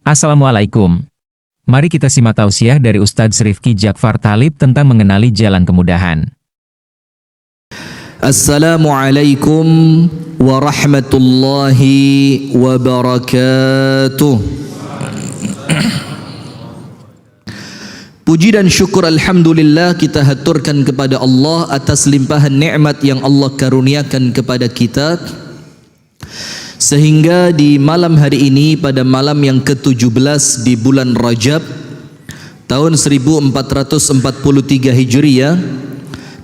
Assalamualaikum. Mari kita simak tausiah dari Ustadz Rifki Jakfar Talib tentang mengenali jalan kemudahan. Assalamualaikum warahmatullahi wabarakatuh. Puji dan syukur alhamdulillah kita haturkan kepada Allah atas limpahan nikmat yang Allah karuniakan kepada kita, sehingga di malam hari ini, pada malam yang ke-17 di bulan Rajab tahun 1443 Hijriah,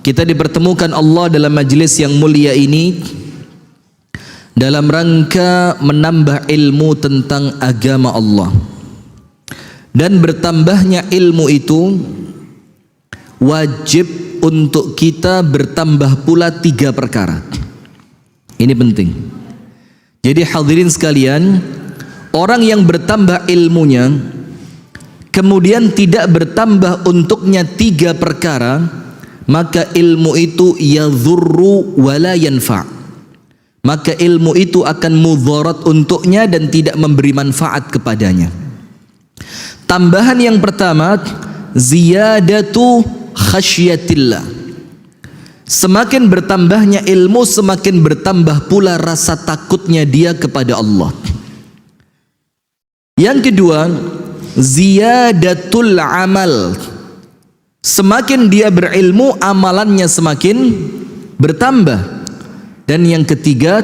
kita dipertemukan Allah dalam majlis yang mulia ini dalam rangka menambah ilmu tentang agama Allah. Dan bertambahnya ilmu itu wajib untuk kita bertambah pula 3 perkara. Ini penting. Jadi hadirin sekalian, orang yang bertambah ilmunya kemudian tidak bertambah untuknya 3 perkara, maka ilmu itu yadhurru wala yanfa'. Maka ilmu itu akan mudharat untuknya dan tidak memberi manfaat kepadanya. Tambahan yang pertama, ziyadatu khasyatillah. Semakin bertambahnya ilmu, semakin bertambah pula rasa takutnya dia kepada Allah. Yang kedua, ziyadatul amal. Semakin dia berilmu, amalannya semakin bertambah. Dan yang ketiga,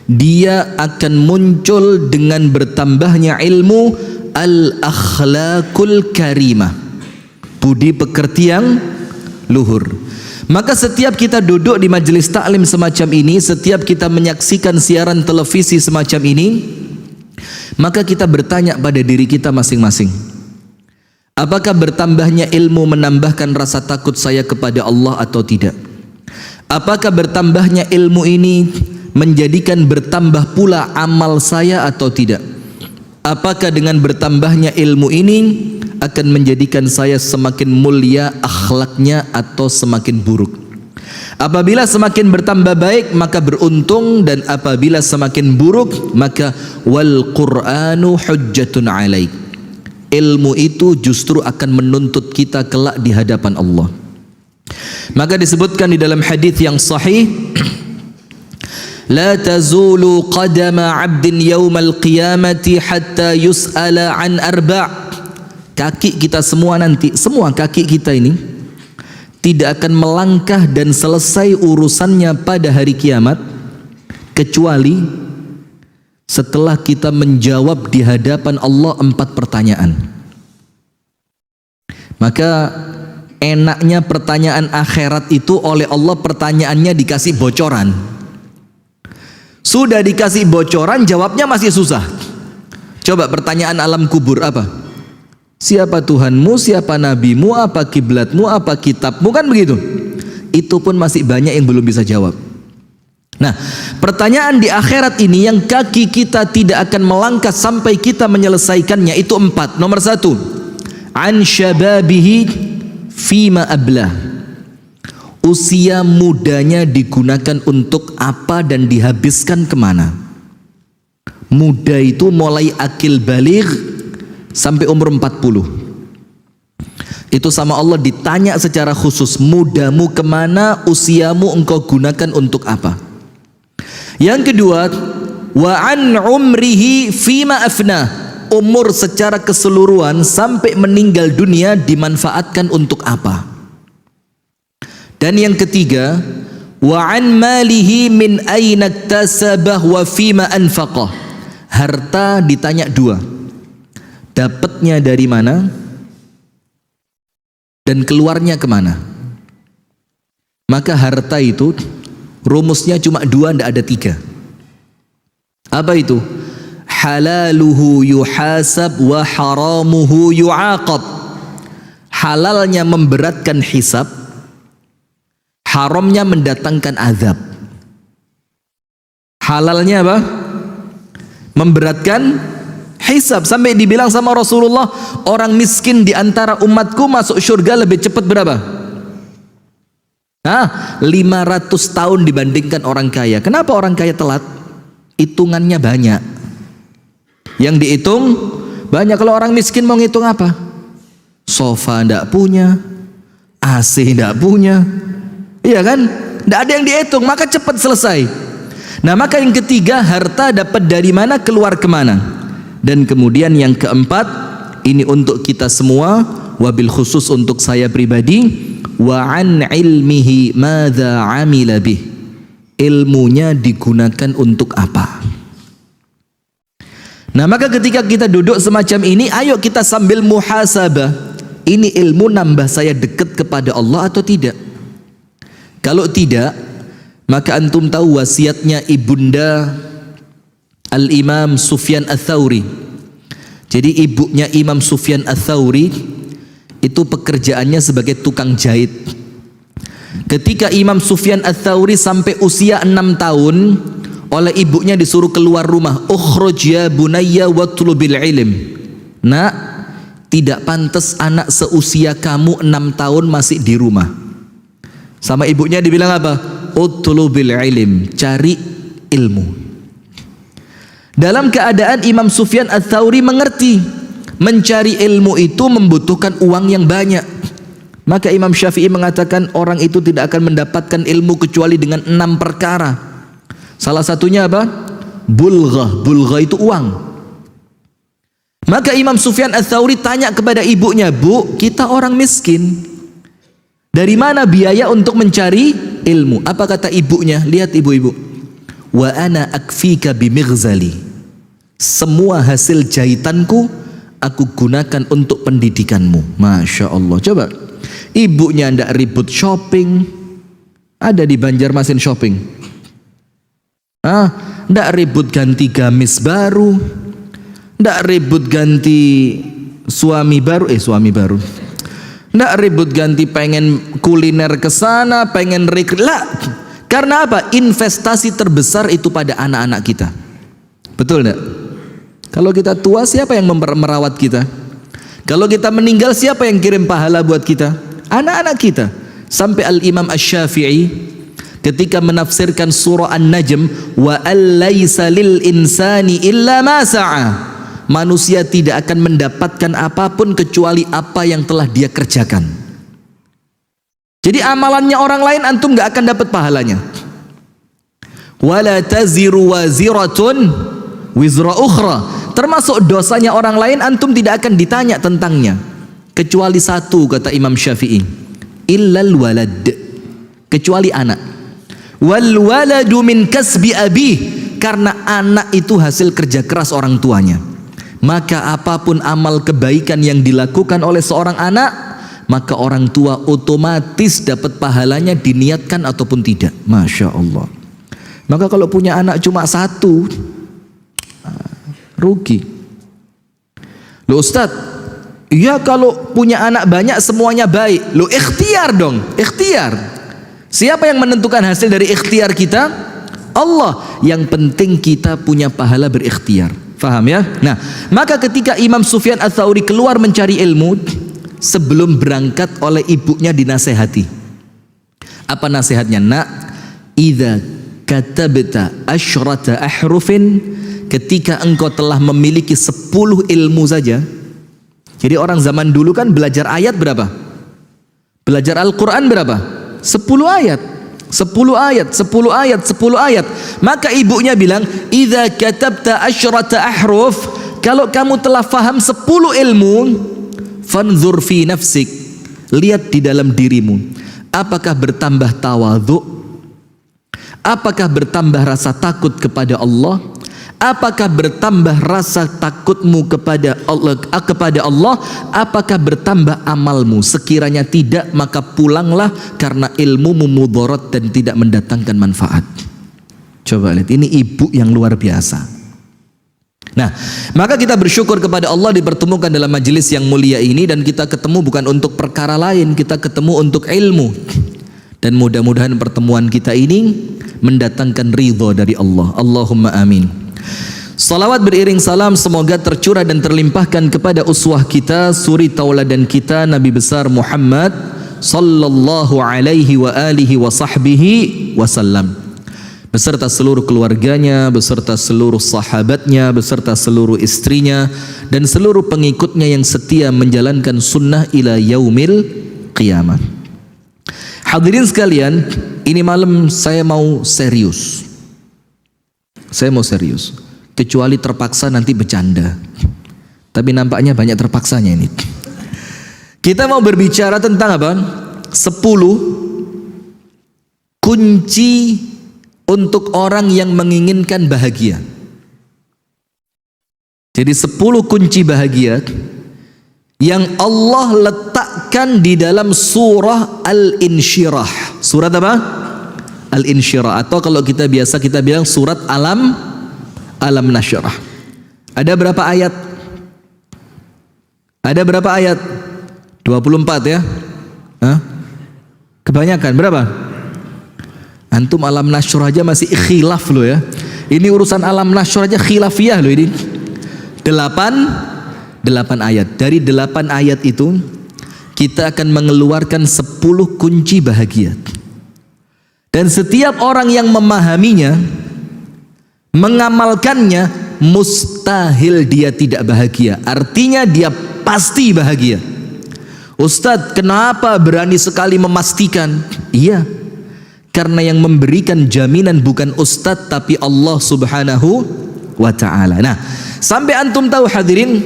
dia akan muncul dengan bertambahnya ilmu al-akhlaqul karimah, budi pekerti yang luhur. Maka setiap kita duduk di majelis taklim semacam ini, setiap kita menyaksikan siaran televisi semacam ini, maka kita bertanya pada diri kita masing-masing, apakah bertambahnya ilmu menambahkan rasa takut saya kepada Allah atau tidak? Apakah bertambahnya ilmu ini menjadikan bertambah pula amal saya atau tidak? Apakah dengan bertambahnya ilmu ini akan menjadikan saya semakin mulia akhlaknya atau semakin buruk? Apabila semakin bertambah baik maka beruntung, dan apabila semakin buruk maka wal Qur'anu hujjatun alaik. Ilmu itu justru akan menuntut kita kelak di hadapan Allah. Maka disebutkan di dalam hadis yang sahih, la tazulu qadama 'abdin yaumal qiyamati hatta yus'ala an arba'. Kaki kita semua nanti, semua kaki kita ini tidak akan melangkah dan selesai urusannya pada hari kiamat kecuali setelah kita menjawab di hadapan Allah 4 pertanyaan. Maka enaknya pertanyaan akhirat itu oleh Allah pertanyaannya dikasih bocoran. Sudah dikasih bocoran, jawabnya masih susah. Coba pertanyaan alam kubur apa? Siapa Tuhanmu, siapa nabimu, apa kiblatmu, apa kitabmu, kan begitu. Itu pun masih banyak yang belum bisa jawab. Nah, pertanyaan di akhirat ini yang kaki kita tidak akan melangkah sampai kita menyelesaikannya itu 4. Nomor 1, an syababihi fima ablah. Usia mudanya digunakan untuk apa dan dihabiskan kemana? Muda itu mulai akil baligh sampai umur 40. Itu sama Allah ditanya secara khusus, mudamu kemana, usiamu engkau gunakan untuk apa? Yang kedua, wa an umrihi fima afna. Umur secara keseluruhan sampai meninggal dunia dimanfaatkan untuk apa? Dan yang ketiga, wa an malihi min aina iktasabah wa fima anfaqah. Harta ditanya 2. Dapatnya dari mana dan keluarnya kemana? Maka harta itu rumusnya cuma 2, tidak ada 3. Apa itu? Halaluhu yuhasab wa haramuhu yu'aqab. Halalnya memberatkan hisab, haramnya mendatangkan azab. Halalnya apa? Memberatkan hisab, sampai dibilang sama Rasulullah, orang miskin di antara umatku masuk surga lebih cepat berapa? 500 tahun dibandingkan orang kaya. Kenapa orang kaya telat? Hitungannya banyak. Yang dihitung banyak. Kalau orang miskin mau ngitung apa? Sofa ndak punya, AC ndak punya, iya kan? Ndak ada yang dihitung, maka cepat selesai. Nah, maka yang ketiga, harta dapat dari mana, keluar kemana. Dan kemudian yang keempat, ini untuk kita semua, wabil khusus untuk saya pribadi, wa an ilmihi madza amila bih. Ilmunya digunakan untuk apa? Nah, maka ketika kita duduk semacam ini, ayo kita sambil muhasabah. Ini ilmu nambah saya dekat kepada Allah atau tidak? Kalau tidak, maka antum tahu wasiatnya ibunda Al-Imam Sufyan Ats-Tsauri. Jadi ibunya Imam Sufyan Ats-Tsauri itu pekerjaannya sebagai tukang jahit. Ketika Imam Sufyan Ats-Tsauri sampai usia 6 tahun, oleh ibunya disuruh keluar rumah. Ukhruj ya bunayya watlubil ilm. Nak, tidak pantas anak seusia kamu 6 tahun masih di rumah. Sama ibunya dibilang apa? Utlubil ilm, cari ilmu. Dalam keadaan Imam Sufyan Ats-Tsauri mengerti, mencari ilmu itu membutuhkan uang yang banyak. Maka Imam Syafi'i mengatakan orang itu tidak akan mendapatkan ilmu kecuali dengan 6 perkara. Salah satunya apa? Bulghah. Bulghah itu uang. Maka Imam Sufyan Ats-Tsauri tanya kepada ibunya, Bu, kita orang miskin, dari mana biaya untuk mencari ilmu? Apa kata ibunya? Lihat ibu-ibu. Wa ana akfika bimighzali. Semua hasil jahitanku aku gunakan untuk pendidikanmu. Masya Allah. Coba, ibunya ndak ribut shopping. Ada di Banjarmasin shopping. Ndak ribut ganti gamis baru, ndak ribut ganti suami baru, ndak ribut ganti pengen kuliner ke sana, pengen lah. Karena apa? Investasi terbesar itu pada anak-anak kita. Betul ndak? Kalau kita tua, siapa yang merawat kita? Kalau kita meninggal, siapa yang kirim pahala buat kita? Anak-anak kita. Sampai Al-Imam Asy-Syafi'i ketika menafsirkan surah An-Najm, wa allaysa lil insani illa ma sa'a. Manusia tidak akan mendapatkan apapun kecuali apa yang telah dia kerjakan. Jadi amalannya orang lain antum enggak akan dapat pahalanya. Wala taziru waziratun wizra ukhra. Termasuk dosanya orang lain antum tidak akan ditanya tentangnya. Kecuali satu, kata Imam Syafi'i, illal walad. Kecuali anak. Wal waladu min kasbi abih, karena anak itu hasil kerja keras orang tuanya. Maka apapun amal kebaikan yang dilakukan oleh seorang anak, maka orang tua otomatis dapat pahalanya, diniatkan ataupun tidak. Masya Allah. Maka kalau punya anak cuma satu, rugi. Loh Ustaz, iya kalau punya anak banyak semuanya baik. Loh, ikhtiar dong, ikhtiar. Siapa yang menentukan hasil dari ikhtiar kita? Allah. Yang penting kita punya pahala berikhtiar. Faham ya? Nah, maka ketika Imam Sufyan Ats-Tsauri keluar mencari ilmu, sebelum berangkat oleh ibunya dinasehati. Apa nasihatnya? Nak, idza katabta asyrata ahrufin, ketika engkau telah memiliki 10 ilmu saja. Jadi orang zaman dulu kan belajar ayat berapa? Belajar Al-Quran berapa? 10 ayat, 10 ayat, 10 ayat, 10 ayat. Maka ibunya bilang, idza katabta asyrata ahruf, kalau kamu telah faham 10 ilmu, fanzur fi nafsik, lihat di dalam dirimu, apakah bertambah tawadhu, apakah bertambah rasa takut kepada Allah, apakah bertambah rasa takutmu kepada Allah, apakah bertambah amalmu. Sekiranya tidak, maka pulanglah, karena ilmu mudarat dan tidak mendatangkan manfaat. Coba lihat, ini ibu yang luar biasa. Nah, maka kita bersyukur kepada Allah dipertemukan dalam majelis yang mulia ini, dan kita ketemu bukan untuk perkara lain, kita ketemu untuk ilmu. Dan mudah-mudahan pertemuan kita ini mendatangkan ridha dari Allah. Allahumma amin. Salawat beriring salam semoga tercurah dan terlimpahkan kepada uswah kita, suri tauladan kita, Nabi besar Muhammad sallallahu alaihi wa alihi wa sahbihi wasallam. beserta seluruh keluarganya, beserta seluruh sahabatnya, beserta seluruh istrinya, dan seluruh pengikutnya yang setia menjalankan sunnah ila yaumil qiyamah. Hadirin sekalian, ini malam saya mau serius. Saya mau serius. Kecuali terpaksa nanti bercanda. Tapi nampaknya banyak terpaksanya ini. Kita mau berbicara tentang apa? 10 kunci untuk orang yang menginginkan bahagia. Jadi 10 kunci bahagia yang Allah letakkan di dalam surah Al-Insyirah. Surat apa? Al-Insyirah, atau kalau kita biasa kita bilang surat Alam Nasyrah. Ada berapa ayat? Ada berapa ayat? 24 ya? Hah? Kebanyakan berapa? Antum Alam Nasyrah aja masih khilaf loh ya. Ini urusan Alam Nasyrah aja khilafiyah loh ini. 8 ayat. Dari 8 ayat itu kita akan mengeluarkan 10 kunci bahagia. Dan setiap orang yang memahaminya, mengamalkannya, mustahil dia tidak bahagia. Artinya dia pasti bahagia. Ustadz, kenapa berani sekali memastikan? Iya, karena yang memberikan jaminan bukan ustadz tapi Allah subhanahu wa ta'ala. Nah, sampai antum tahu hadirin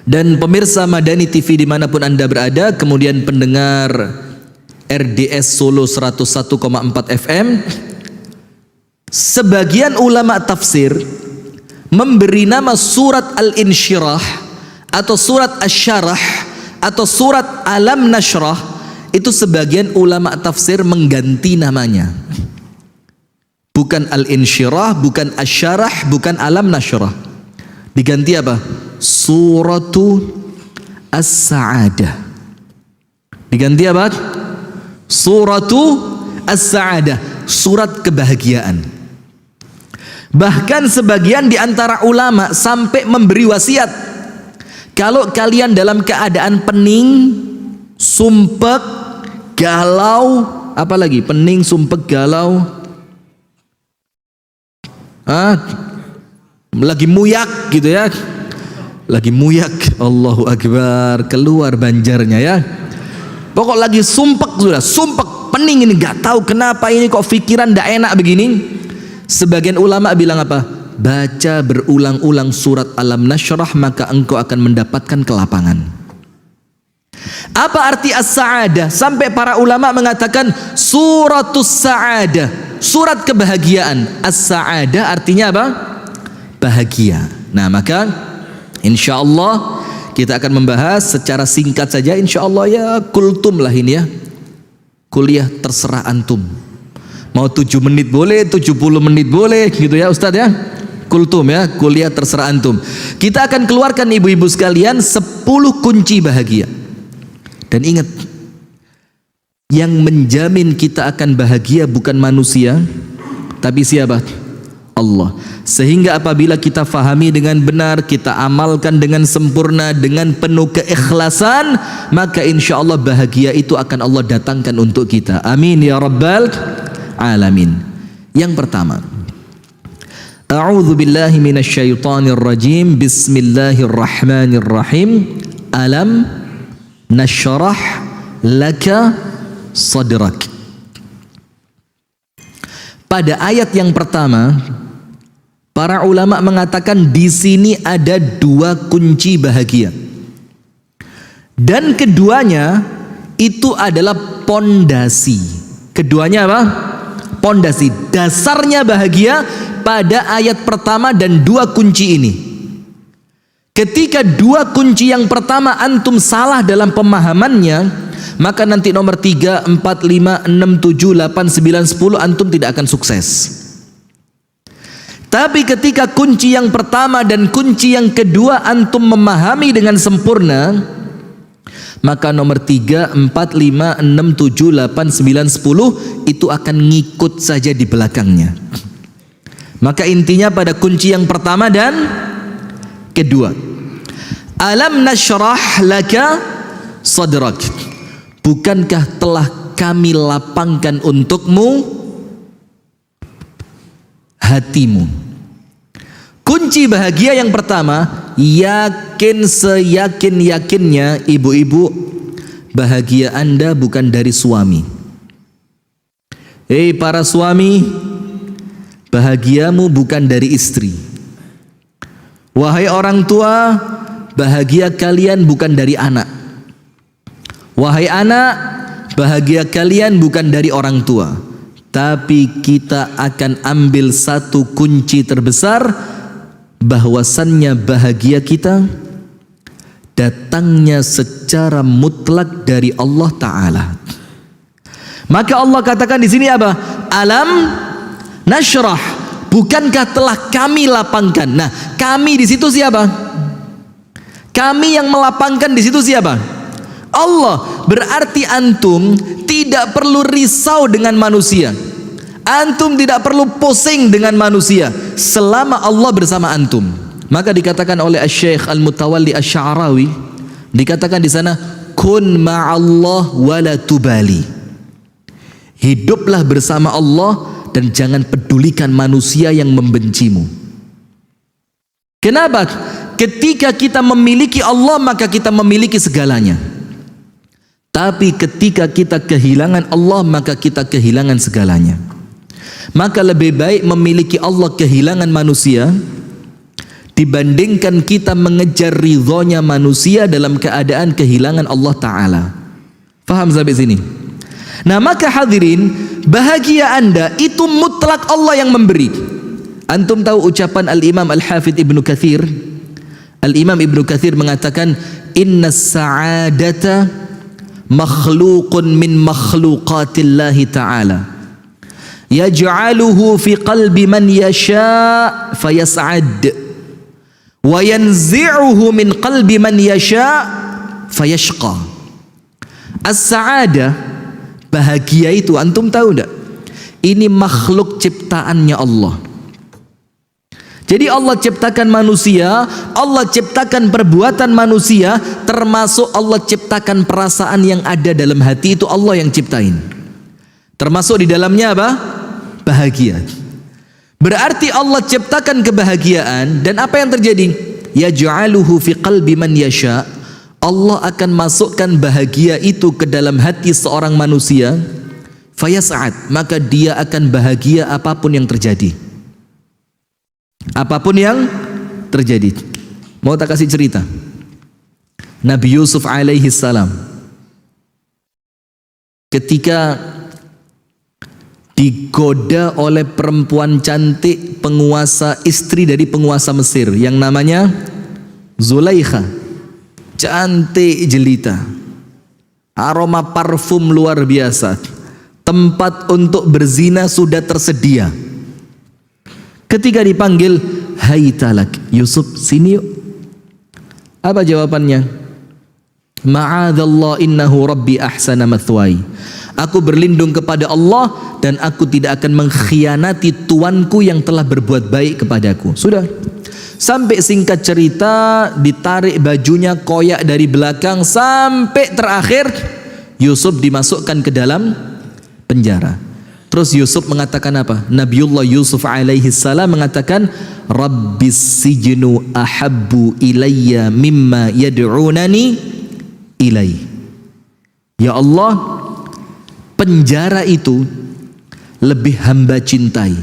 dan pemirsa Madani TV dimanapun anda berada, kemudian pendengar RDS Solo 101,4 FM, sebagian ulama tafsir memberi nama surat Al-Insyirah atau surat Asy-Syarah atau surat Alam Nasyrah. Itu sebagian ulama tafsir mengganti namanya. Bukan Al-Insyirah, bukan Asy-Syarah, bukan Alam Nasyrah. Diganti apa? Suratu As-Sa'adah. Diganti apa? Suratu As-Sa'adah, surat kebahagiaan. Bahkan sebagian di antara ulama sampai memberi wasiat, kalau kalian dalam keadaan pening, sumpek, galau, apalagi pening, sumpek, galau, lagi muyak gitu ya, lagi muyak, Allahu Akbar, keluar banjarnya ya. Pokok lagi sumpek, sudah sumpek, pening ini, nggak tahu kenapa ini kok pikiran ndak enak begini. Sebagian ulama bilang apa? Baca berulang-ulang surat Alam Nasyrah maka engkau akan mendapatkan kelapangan. Apa arti as-sa'adah? Sampai para ulama mengatakan suratus sa'adah, surat kebahagiaan. As-sa'adah artinya apa? Bahagia. Nah, maka insyaallah kita akan membahas secara singkat saja, insyaallah ya, kultum lah ini ya. Kuliah terserah antum. Mau 7 menit boleh, 70 menit boleh gitu ya Ustadz ya. Kultum ya, kuliah terserah antum. Kita akan keluarkan ibu-ibu sekalian 10 kunci bahagia. Dan ingat, yang menjamin kita akan bahagia bukan manusia, tapi siapa? Allah. Sehingga apabila kita fahami dengan benar, kita amalkan dengan sempurna, dengan penuh keikhlasan, maka insya Allah bahagia itu akan Allah datangkan untuk kita. Amin ya rabbal alamin. Yang pertama, a'udzu billahi minasyaitonir rajim. Bismillahirrahmanirrahim. Alam nasyrah laka sadrak. Pada ayat yang pertama, para ulama mengatakan di sini ada 2 kunci bahagia. Dan keduanya itu adalah pondasi. Keduanya apa? Pondasi. Dasarnya bahagia pada ayat pertama dan 2 kunci ini. Ketika 2 kunci yang pertama antum salah dalam pemahamannya, maka nanti nomor 3, 4, 5, 6, 7, 8, 9, 10 antum tidak akan sukses. Tapi ketika kunci yang pertama dan kunci yang kedua antum memahami dengan sempurna, maka nomor 3, 4, 5, 6, 7, 8, 9, 10 itu akan ngikut saja di belakangnya. Maka intinya pada kunci yang pertama dan kedua. Alam nasyrah laka sadrak. Bukankah telah kami lapangkan untukmu hatimu. Kunci bahagia yang pertama, yakin seyakin-yakinnya ibu-ibu, bahagia Anda bukan dari suami. Hei para suami, bahagiamu bukan dari istri. Wahai orang tua, bahagia kalian bukan dari anak. Wahai anak, bahagia kalian bukan dari orang tua. Tapi kita akan ambil satu kunci terbesar, bahwasannya bahagia kita datangnya secara mutlak dari Allah Ta'ala. Maka Allah katakan di sini apa? Alam nashrah, bukankah telah kami lapangkan? Nah, kami di situ siapa? Kami yang melapangkan di situ siapa? Allah. Berarti antum tidak perlu risau dengan manusia. Antum tidak perlu pusing dengan manusia selama Allah bersama antum. Maka dikatakan oleh Asy-Syaikh Al-Mutawalli Asy-Sya'rawi, dikatakan di sana, kun ma'allah wala tubali. Hiduplah bersama Allah dan jangan pedulikan manusia yang membencimu. Kenapa? Ketika kita memiliki Allah, maka kita memiliki segalanya. Tapi ketika kita kehilangan Allah, maka kita kehilangan segalanya. Maka lebih baik memiliki Allah kehilangan manusia dibandingkan kita mengejar ridhonya manusia dalam keadaan kehilangan Allah Ta'ala. Faham sampai sini? Nah, maka hadirin, bahagia Anda itu mutlak Allah yang memberi. Antum tahu ucapan Al-Imam Al-Hafidh Ibnu Katsir? Al-Imam Ibnu Katsir mengatakan, inna sa'adata makhluqun min makhluqatillahi ta'ala, yaj'aluhu fi qalbi man yasha' fayas'ad, wa yanzi'uhu min qalbi man yasha' fayashqa. As-sa'adah, bahagia itu, antum tahu enggak? Ini makhluk ciptaannya Allah. Jadi Allah ciptakan manusia, Allah ciptakan perbuatan manusia, termasuk Allah ciptakan perasaan yang ada dalam hati, itu Allah yang ciptain. Termasuk di dalamnya apa? Bahagia. Berarti Allah ciptakan kebahagiaan, dan apa yang terjadi? Yaj'aluhu fi qalbi man yasha. Allah akan masukkan bahagia itu ke dalam hati seorang manusia, fayas'ad, maka dia akan bahagia apapun yang terjadi. Apapun yang terjadi. Mau tak kasih cerita? Nabi Yusuf alaihi salam ketika digoda oleh perempuan cantik, penguasa, istri dari penguasa Mesir yang namanya Zulaikha, cantik jelita, aroma parfum luar biasa, tempat untuk berzina sudah tersedia. Ketika dipanggil, hai talak, Yusuf sini yuk. Apa jawabannya? Ma'adzallah innahu rabbi ahsana mathwai. Aku berlindung kepada Allah dan aku tidak akan mengkhianati tuanku yang telah berbuat baik kepadaku. Sudah. Sampai singkat cerita, ditarik bajunya, koyak dari belakang, sampai terakhir Yusuf dimasukkan ke dalam penjara. Terus Yusuf mengatakan apa? Nabiullah Yusuf alaihi salam mengatakan, Rabbis sijnu ahabbu ilayya mimma yad'unani ilai. Ya Allah, penjara itu lebih hamba cintai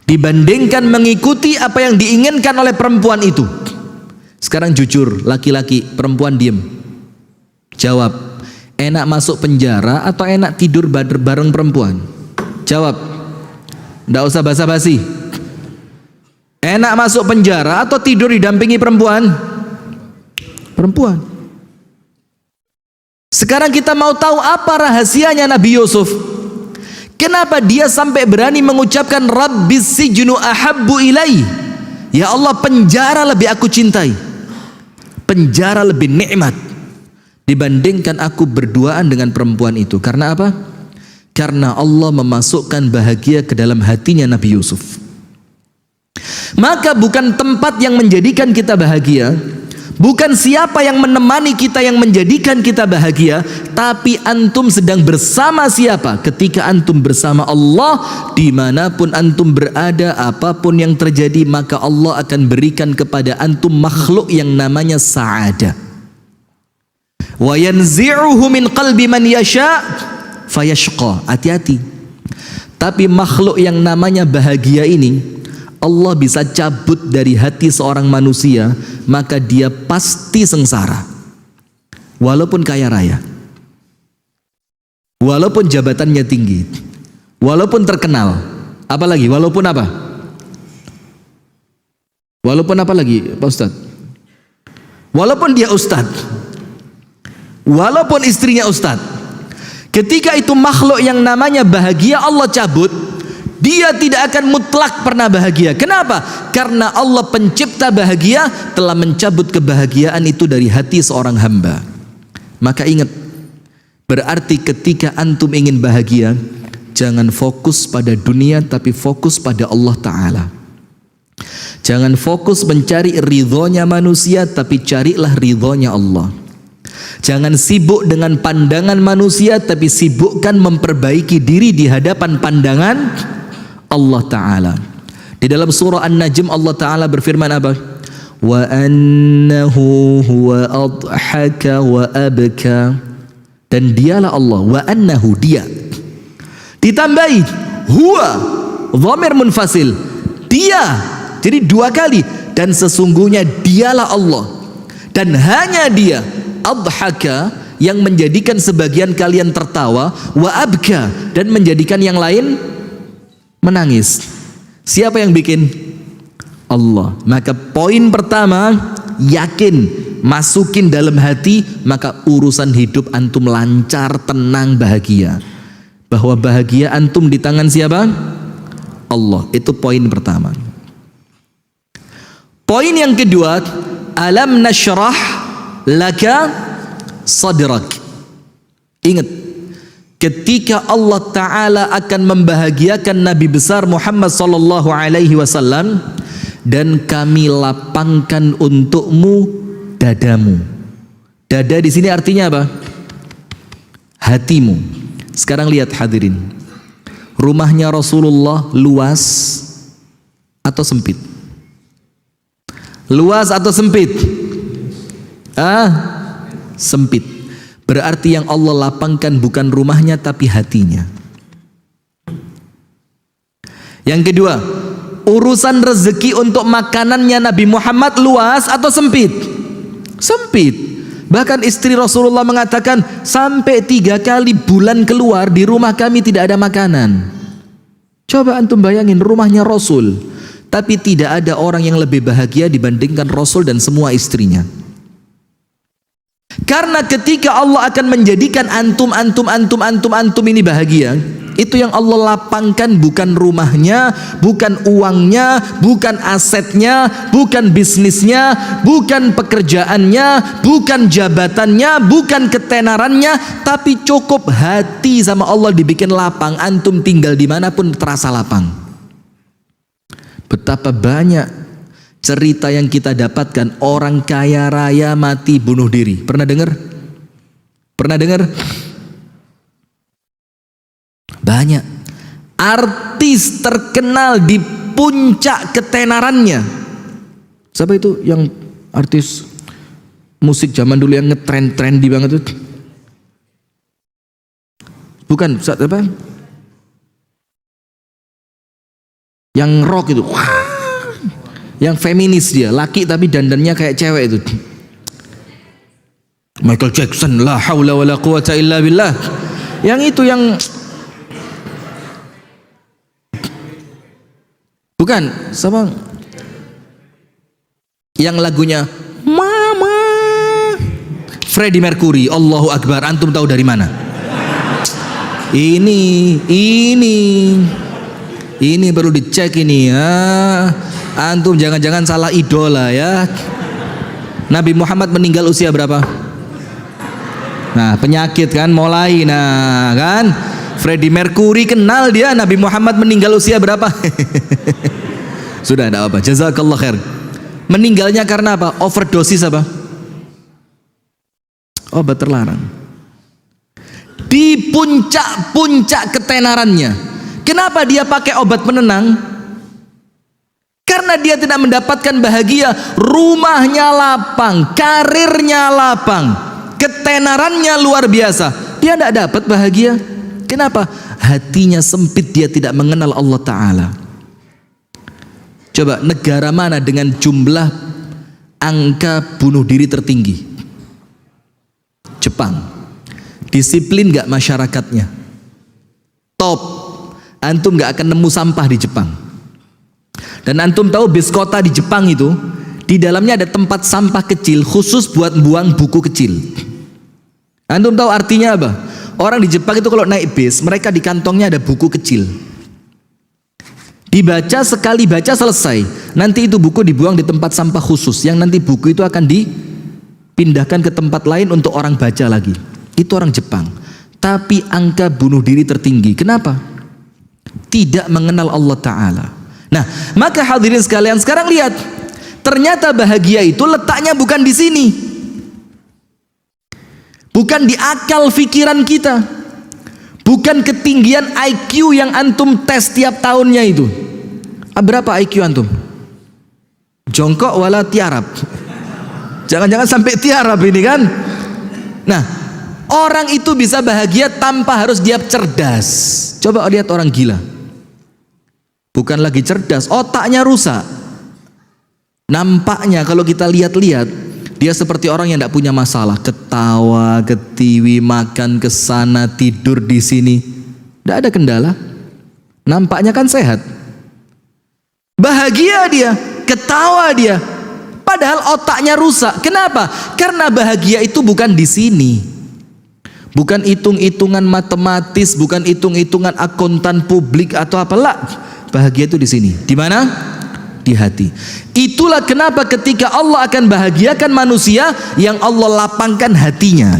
dibandingkan mengikuti apa yang diinginkan oleh perempuan itu. Sekarang jujur, laki-laki, perempuan diem. Jawab, enak masuk penjara atau enak tidur bareng perempuan? Jawab, nggak usah basa-basi. Enak masuk penjara atau tidur didampingi perempuan? Perempuan. Sekarang kita mau tahu apa rahasianya Nabi Yusuf. Kenapa dia sampai berani mengucapkan Rabbis sijnu ahabbu ilai? Ya Allah, penjara lebih aku cintai, penjara lebih nikmat dibandingkan aku berduaan dengan perempuan itu. Karena apa? Karena Allah memasukkan bahagia ke dalam hatinya Nabi Yusuf. Maka bukan tempat yang menjadikan kita bahagia, Bukan siapa yang menemani kita yang menjadikan kita bahagia, tapi antum sedang bersama siapa? Ketika antum bersama Allah, dimanapun antum berada, apapun yang terjadi, maka Allah akan berikan kepada antum makhluk yang namanya sa'adah. Wa yanzi'uhu min qalbi man yasha' fayashqa. Hati-hati. Tapi makhluk yang namanya bahagia ini Allah bisa cabut dari hati seorang manusia, maka dia pasti sengsara. Walaupun kaya raya, walaupun jabatannya tinggi, walaupun terkenal, apalagi walaupun apa? Walaupun apa lagi, Pak Ustadz? Walaupun dia ustadz, walaupun istrinya ustadz, ketika itu makhluk yang namanya bahagia Allah cabut, dia tidak akan mutlak pernah bahagia. Kenapa? Karena Allah pencipta bahagia telah mencabut kebahagiaan itu dari hati seorang hamba. Maka ingat, berarti ketika antum ingin bahagia, jangan fokus pada dunia tapi fokus pada Allah Ta'ala. Jangan fokus mencari ridhonya manusia, tapi carilah ridhonya Allah. Jangan sibuk dengan pandangan manusia, tapi sibukkan memperbaiki diri di hadapan pandangan Allah Ta'ala. Di dalam surah An-Najm Allah Ta'ala berfirman apa? Wa annahu huwa adhaka wa abka. Dan dialah Allah, wa annahu, dia. Ditambahi huwa, dhamir munfasil, dia. Jadi dua kali. Dan sesungguhnya dialah Allah, dan hanya dia, adhaka, yang menjadikan sebagian kalian tertawa, wa abka, dan menjadikan yang lain menangis. Siapa yang bikin? Allah. Maka poin pertama, yakin, masukin dalam hati, maka urusan hidup antum lancar, tenang, bahagia. Bahwa bahagia antum di tangan siapa? Allah. Itu poin pertama. Poin yang kedua, alam nashrah laka sadrak. Ingat, ketika Allah Ta'ala akan membahagiakan Nabi besar Muhammad sallallahu alaihi wasallam, dan kami lapangkan untukmu dadamu. Dada di sini artinya apa? Hatimu. Sekarang lihat hadirin, rumahnya Rasulullah luas atau sempit? Luas atau sempit? Sempit. Berarti yang Allah lapangkan bukan rumahnya tapi hatinya. Yang kedua, urusan rezeki untuk makanannya Nabi Muhammad luas atau sempit? Sempit. Bahkan istri Rasulullah mengatakan, sampai 3 kali bulan keluar di rumah kami tidak ada makanan. Coba antum bayangin, rumahnya Rasul, tapi tidak ada orang yang lebih bahagia dibandingkan Rasul dan semua istrinya. Karena ketika Allah akan menjadikan antum ini bahagia, itu yang Allah lapangkan bukan rumahnya, bukan uangnya, bukan asetnya, bukan bisnisnya, bukan pekerjaannya, bukan jabatannya, bukan ketenarannya, tapi cukup hati sama Allah dibikin lapang. Antum tinggal dimanapun terasa lapang. Betapa banyak cerita yang kita dapatkan, orang kaya raya mati bunuh diri. Pernah dengar? Pernah dengar? Banyak. Artis terkenal di puncak ketenarannya. Siapa itu yang artis musik zaman dulu yang ngetren-trendi banget itu? Bukan, apa? Yang rock itu. Yang feminis dia, laki tapi dandannya kayak cewek itu. Michael Jackson, la haula wala quwata illa billah. Yang itu yang bukan sama yang lagunya Mama, Freddie Mercury. Allahu Akbar. Antum tahu dari mana? Ini perlu dicek ini ya. Antum jangan-jangan salah idola ya. Nabi Muhammad meninggal usia berapa? Nah, penyakit kan mulai. Nah, kan Freddie Mercury kenal dia. Nabi Muhammad meninggal usia berapa? Sudah, tidak apa. Jazakallah khair. Meninggalnya karena apa? Overdosis apa? Obat terlarang. Di puncak-puncak ketenarannya. Kenapa dia pakai obat penenang? Karena dia tidak mendapatkan bahagia. Rumahnya lapang, karirnya lapang, ketenarannya luar biasa. Dia tidak dapat bahagia. Kenapa? Hatinya sempit, dia tidak mengenal Allah Ta'ala. Coba negara mana dengan jumlah angka bunuh diri tertinggi? Jepang. Disiplin gak masyarakatnya? Top. Antum gak akan nemu sampah di Jepang. Dan antum tahu bis kota di Jepang itu, di dalamnya ada tempat sampah kecil khusus buat buang buku kecil. Antum tahu artinya apa? Orang di Jepang itu kalau naik bis, mereka di kantongnya ada buku kecil. Dibaca, sekali baca selesai. Nanti itu buku dibuang di tempat sampah khusus, yang nanti buku itu akan dipindahkan ke tempat lain untuk orang baca lagi. Itu orang Jepang. Tapi angka bunuh diri tertinggi. Kenapa? Tidak mengenal Allah Ta'ala. Nah, maka hadirin sekalian, sekarang lihat. Ternyata bahagia itu letaknya bukan di sini. Bukan di akal pikiran kita. Bukan ketinggian IQ yang antum tes tiap tahunnya itu. Berapa IQ antum? Jongkok wala tiarap. Jangan-jangan sampai tiarap ini kan. Nah, orang itu bisa bahagia tanpa harus dia cerdas. Coba lihat orang gila. Bukan lagi cerdas, otaknya rusak. Nampaknya kalau kita lihat-lihat, dia seperti orang yang tidak punya masalah. Ketawa, ketiwi, makan kesana, tidur di sini. Tidak ada kendala. Nampaknya kan sehat. Bahagia dia, ketawa dia. Padahal otaknya rusak. Kenapa? Karena bahagia itu bukan di sini. Bukan hitung-hitungan matematis, bukan hitung-hitungan akuntan publik atau apalah. Bahagia itu di sini. Di mana? Di hati. Itulah kenapa ketika Allah akan bahagiakan manusia, yang Allah lapangkan hatinya.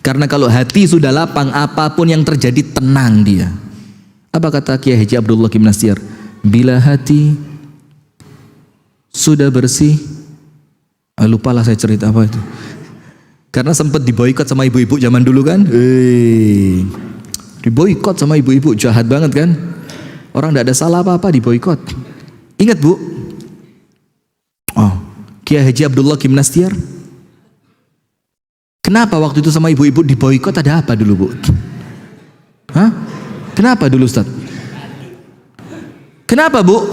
Karena kalau hati sudah lapang, apapun yang terjadi tenang dia. Apa kata Kiai Haji Abdullah Kim Nastyar? Bila hati sudah bersih, lupalah saya cerita apa itu. Karena sempat diboikot sama ibu-ibu zaman dulu kan. Diboikot sama ibu-ibu, jahat banget kan. Orang tidak ada salah apa-apa diboikot. Ingat bu, Kiai Haji Abdullah Kim Nastyar. Kenapa waktu itu sama ibu-ibu diboikot, ada apa dulu bu? Hah? Kenapa dulu Ustaz? Kenapa bu?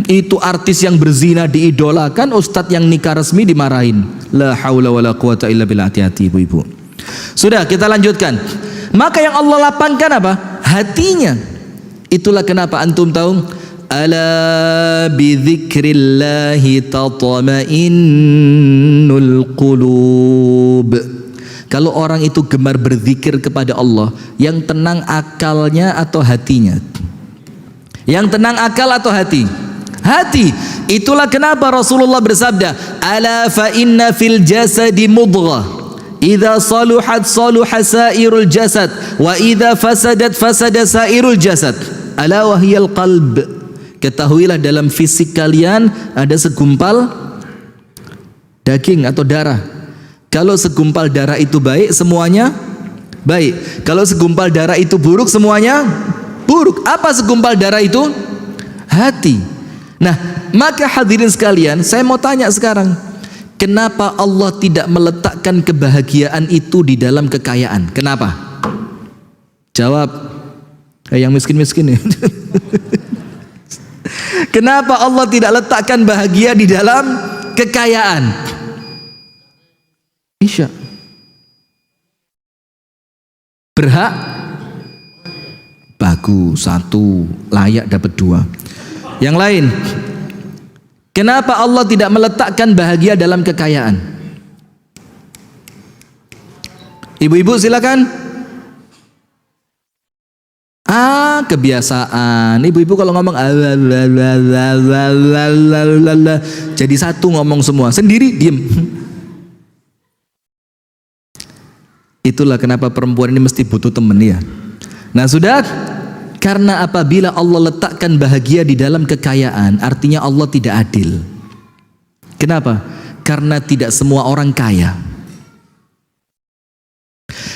Itu artis yang berzina diidolakan, ustadz yang nikah resmi dimarahin. La haula wala quwata illa billah. Hati-hati ibu-ibu. Sudah, kita lanjutkan. Maka yang Allah lapangkan apa? Hatinya. Itulah kenapa antum tahu, ala bidzikrillahi tatma'innul qulub. Kalau orang itu gemar berzikir kepada Allah, yang tenang akalnya atau hatinya? Yang tenang akal atau hati? Hati. Itulah kenapa Rasulullah bersabda, ala fa inna fil jasadi mudghah, idza saluhat saluha sairul jasad, wa idza fasadat fasada sairul jasad, ala wahiyal qalb. Ketahuilah dalam fisik kalian ada segumpal daging atau darah. Kalau segumpal darah itu baik, semuanya baik. Kalau segumpal darah itu buruk, semuanya buruk. Apa segumpal darah itu? Hati. Nah, maka hadirin sekalian, saya mau tanya sekarang, kenapa Allah tidak meletakkan kebahagiaan itu di dalam kekayaan? Kenapa? Jawab. Yang miskin-miskin ya. Kenapa Allah tidak letakkan bahagia di dalam kekayaan? Isya. Berhak? Bagus, satu. Layak dapat dua. Yang lain, kenapa Allah tidak meletakkan bahagia dalam kekayaan? Ibu-ibu silakan. Kebiasaan. Ibu-ibu kalau ngomong jadi satu ngomong semua, sendiri diem. Itulah kenapa perempuan ini mesti butuh teman ya. Nah sudah, karena apabila Allah letakkan bahagia di dalam kekayaan, artinya Allah tidak adil. Kenapa? Karena tidak semua orang kaya.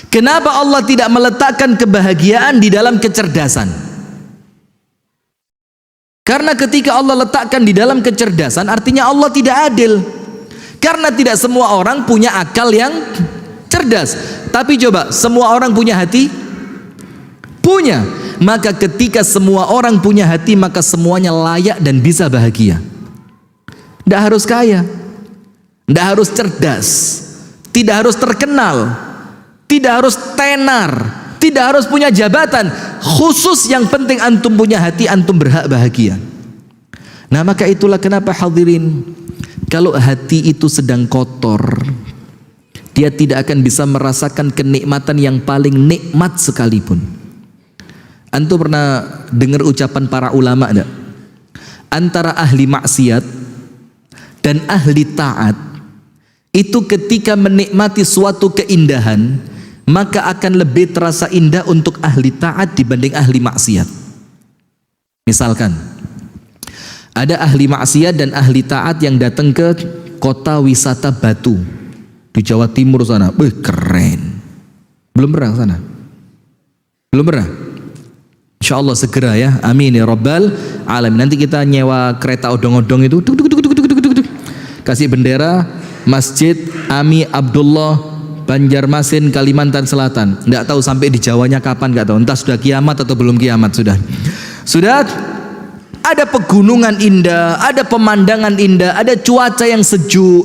Kenapa Allah tidak meletakkan kebahagiaan di dalam kecerdasan? Karena ketika Allah letakkan di dalam kecerdasan, artinya Allah tidak adil. Karena tidak semua orang punya akal yang cerdas. Tapi coba, semua orang punya hati? Punya. Maka ketika semua orang punya hati, maka semuanya layak dan bisa bahagia. Tidak harus kaya, tidak harus cerdas, tidak harus terkenal, tidak harus tenar, tidak harus punya jabatan. Khusus yang penting antum punya hati, antum berhak bahagia. Nah, maka itulah kenapa hadirin, kalau hati itu sedang kotor, dia tidak akan bisa merasakan kenikmatan yang paling nikmat sekalipun. Antum pernah dengar ucapan para ulama enggak? Antara ahli maksiat dan ahli taat itu ketika menikmati suatu keindahan, maka akan lebih terasa indah untuk ahli taat dibanding ahli maksiat. Misalkan ada ahli maksiat dan ahli taat yang datang ke kota wisata Batu di Jawa Timur sana. Keren. Belum pernah sana? Belum pernah? Insya Allah segera ya. Amin ya rabbal alamin. Nanti kita nyewa kereta odong-odong itu, kasih bendera Masjid Ami Abdullah, Banjarmasin, Kalimantan Selatan. Nggak tahu sampai di Jawanya kapan, nggak tahu. Entah sudah kiamat atau belum kiamat sudah. Sudah ada pegunungan indah, ada pemandangan indah, ada cuaca yang sejuk,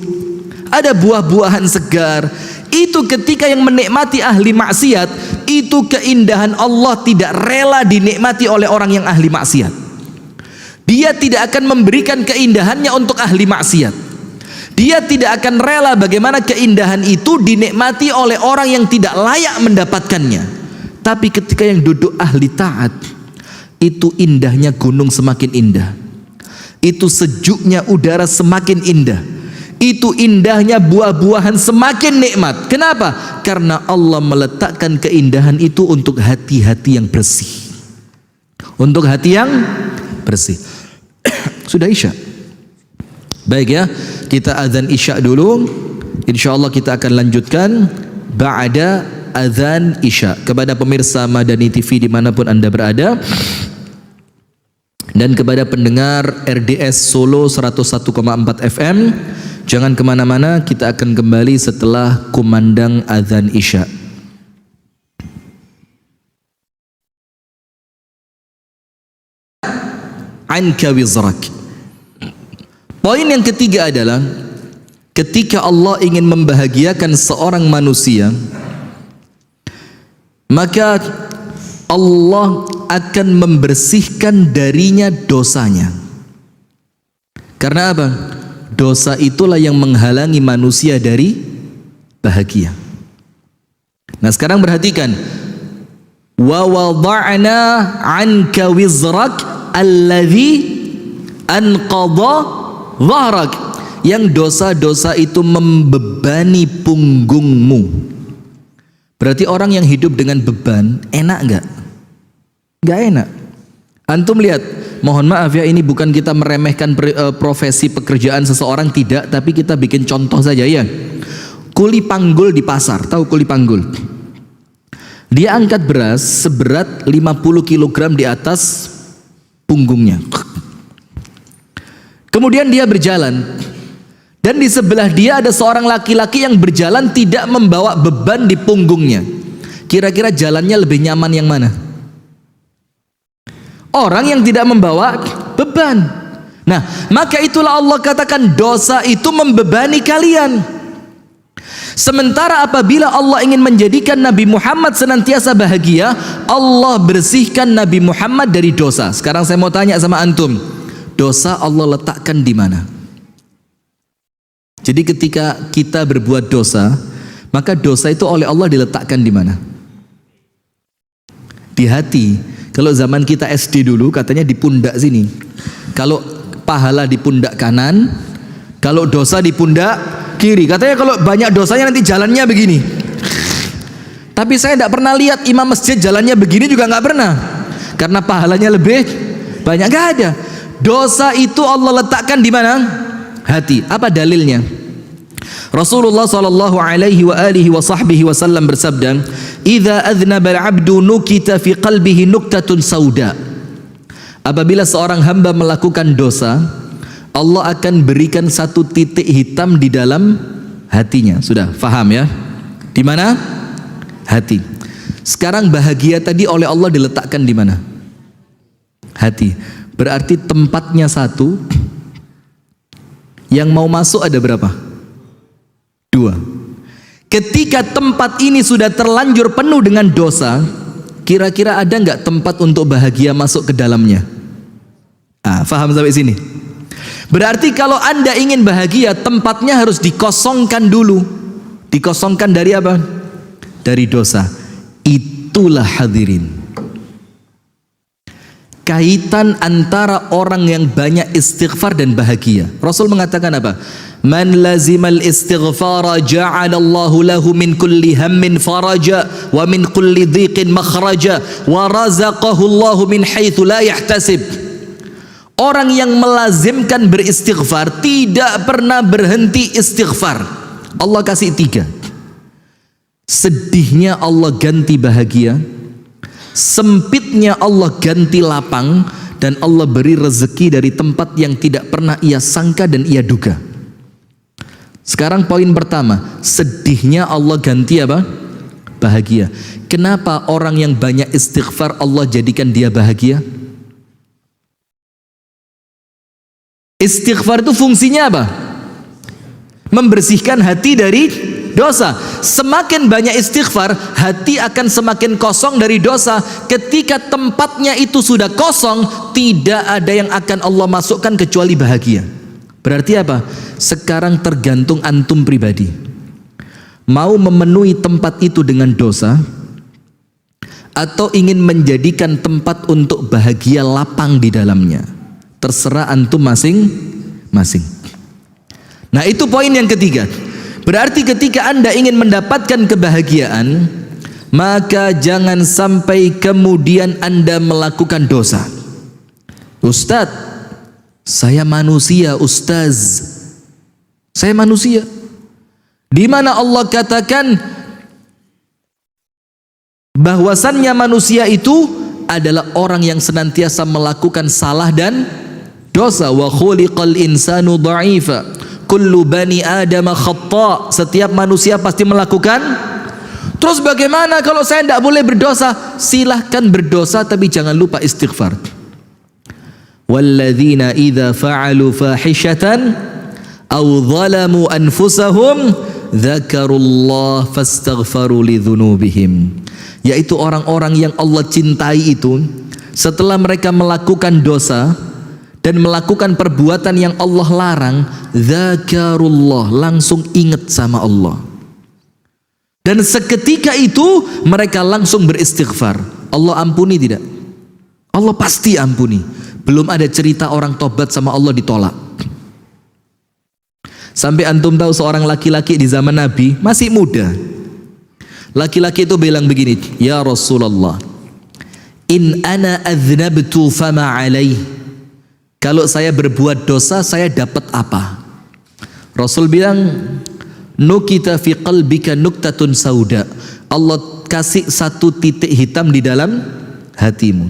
ada buah-buahan segar. Itu ketika yang menikmati ahli maksiat, itu keindahan Allah tidak rela dinikmati oleh orang yang ahli maksiat. Dia tidak akan memberikan keindahannya untuk ahli maksiat. Dia tidak akan rela bagaimana keindahan itu dinikmati oleh orang yang tidak layak mendapatkannya. Tapi ketika yang duduk ahli taat, itu indahnya gunung semakin indah, itu sejuknya udara semakin indah, itu indahnya buah-buahan semakin nikmat. Kenapa? Karena Allah meletakkan keindahan itu untuk hati-hati yang bersih, untuk hati yang bersih. Sudah Isya. Baik ya, kita azan Isya dulu. InsyaAllah kita akan lanjutkan ba'da azan Isya. Kepada pemirsa Madani TV dimanapun anda berada, dan kepada pendengar RDS Solo 101,4 FM, jangan kemana-mana, kita akan kembali setelah kumandang azan Isya. Anka wizrak. Poin yang ketiga adalah ketika Allah ingin membahagiakan seorang manusia, maka Allah akan membersihkan darinya dosanya. Karena apa? Dosa itulah yang menghalangi manusia dari bahagia. Nah, sekarang perhatikan. Wa wada'na 'anka wizrak alladzi anqadha dhahrak, yang dosa-dosa itu membebani punggungmu. Berarti orang yang hidup dengan beban enak enggak? Enggak enak. Antum lihat, mohon maaf ya, ini bukan kita meremehkan profesi pekerjaan seseorang, tidak, tapi kita bikin contoh saja ya. Kuli panggul di pasar, tahu kuli panggul? Dia angkat beras seberat 50 kg di atas punggungnya. Kemudian dia berjalan, dan di sebelah dia ada seorang laki-laki yang berjalan tidak membawa beban di punggungnya. Kira-kira jalannya lebih nyaman yang mana? Orang yang tidak membawa beban. Nah, maka itulah Allah katakan dosa itu membebani kalian. Sementara apabila Allah ingin menjadikan Nabi Muhammad senantiasa bahagia, Allah bersihkan Nabi Muhammad dari dosa. Sekarang saya mau tanya sama antum, dosa Allah letakkan di mana? Jadi ketika kita berbuat dosa, maka dosa itu oleh Allah diletakkan di mana? Di hati. Kalau zaman kita SD dulu katanya di pundak sini. Kalau pahala di pundak kanan, kalau dosa di pundak kiri. Katanya kalau banyak dosanya nanti jalannya begini. Tapi saya tidak pernah lihat imam masjid jalannya begini, juga nggak pernah. Karena pahalanya lebih banyak. Nggak ada. Dosa itu Allah letakkan di mana? Hati. Apa dalilnya? Rasulullah sallallahu alaihi wa alihi wa sahbihi wasallam bersabda, "Idza adznaba al-'abdu nukita fi qalbihi nuktatun sauda." Apabila seorang hamba melakukan dosa, Allah akan berikan satu titik hitam di dalam hatinya. Sudah paham ya? Di mana? Hati. Sekarang bahagia tadi oleh Allah diletakkan di mana? Hati. Berarti tempatnya satu. Yang mau masuk ada berapa? 2. Ketika tempat ini sudah terlanjur penuh dengan dosa, kira-kira ada nggak tempat untuk bahagia masuk ke dalamnya? Faham sampai sini? Berarti kalau Anda ingin bahagia, tempatnya harus dikosongkan dulu. Dikosongkan dari apa? Dari dosa. Itulah hadirin kaitan antara orang yang banyak istighfar dan bahagia. Rasul mengatakan apa? Man lazimal istighfara ja'alallahu lahu min kulli hammin faraja wa min kulli dhiqin makhraja wa razaqahu Allahu min haitsu la yahtasib. Orang yang melazimkan beristighfar tidak pernah berhenti istighfar. Allah kasih 3. Sedihnya Allah ganti bahagia, sempitnya Allah ganti lapang, dan Allah beri rezeki dari tempat yang tidak pernah ia sangka dan ia duga. Sekarang poin pertama, sedihnya Allah ganti apa? Bahagia. Kenapa orang yang banyak istighfar Allah jadikan dia bahagia? Istighfar itu fungsinya apa? Membersihkan hati dari dosa. Semakin banyak istighfar, hati akan semakin kosong dari dosa. Ketika tempatnya itu sudah kosong, tidak ada yang akan Allah masukkan kecuali bahagia. Berarti apa? Sekarang tergantung antum pribadi. Mau memenuhi tempat itu dengan dosa, atau ingin menjadikan tempat untuk bahagia lapang di dalamnya. Terserah antum masing-masing. Nah, itu poin yang ketiga. Berarti ketika Anda ingin mendapatkan kebahagiaan, maka jangan sampai kemudian Anda melakukan dosa. Ustadz, saya manusia, Ustaz. Saya manusia. Di mana Allah katakan bahwasannya manusia itu adalah orang yang senantiasa melakukan salah dan dosa. Wa khuliqal insanu dha'ifa. Kullu bani Adam khata'. Setiap manusia pasti melakukan. Terus bagaimana kalau saya tidak boleh berdosa? Silahkan berdosa, tapi jangan lupa istighfar. Walladzina idza fa'alu fahishatan aw zalamu anfusahum dzakarullah fastaghfaru lidzunubihim. Yaitu orang-orang yang Allah cintai itu, setelah mereka melakukan dosa dan melakukan perbuatan yang Allah larang, dzakarullah, langsung ingat sama Allah. Dan seketika itu mereka langsung beristighfar. Allah ampuni tidak? Allah pasti ampuni. Belum ada cerita orang tobat sama Allah ditolak. Sampai antum tahu seorang laki-laki di zaman Nabi, masih muda. Laki-laki itu bilang begini, "Ya Rasulullah, in ana adznabtu fama alaih." Kalau saya berbuat dosa, saya dapat apa? Rasul bilang, nukita fi qalbika nuktatun sauda. Allah kasih satu titik hitam di dalam hatimu.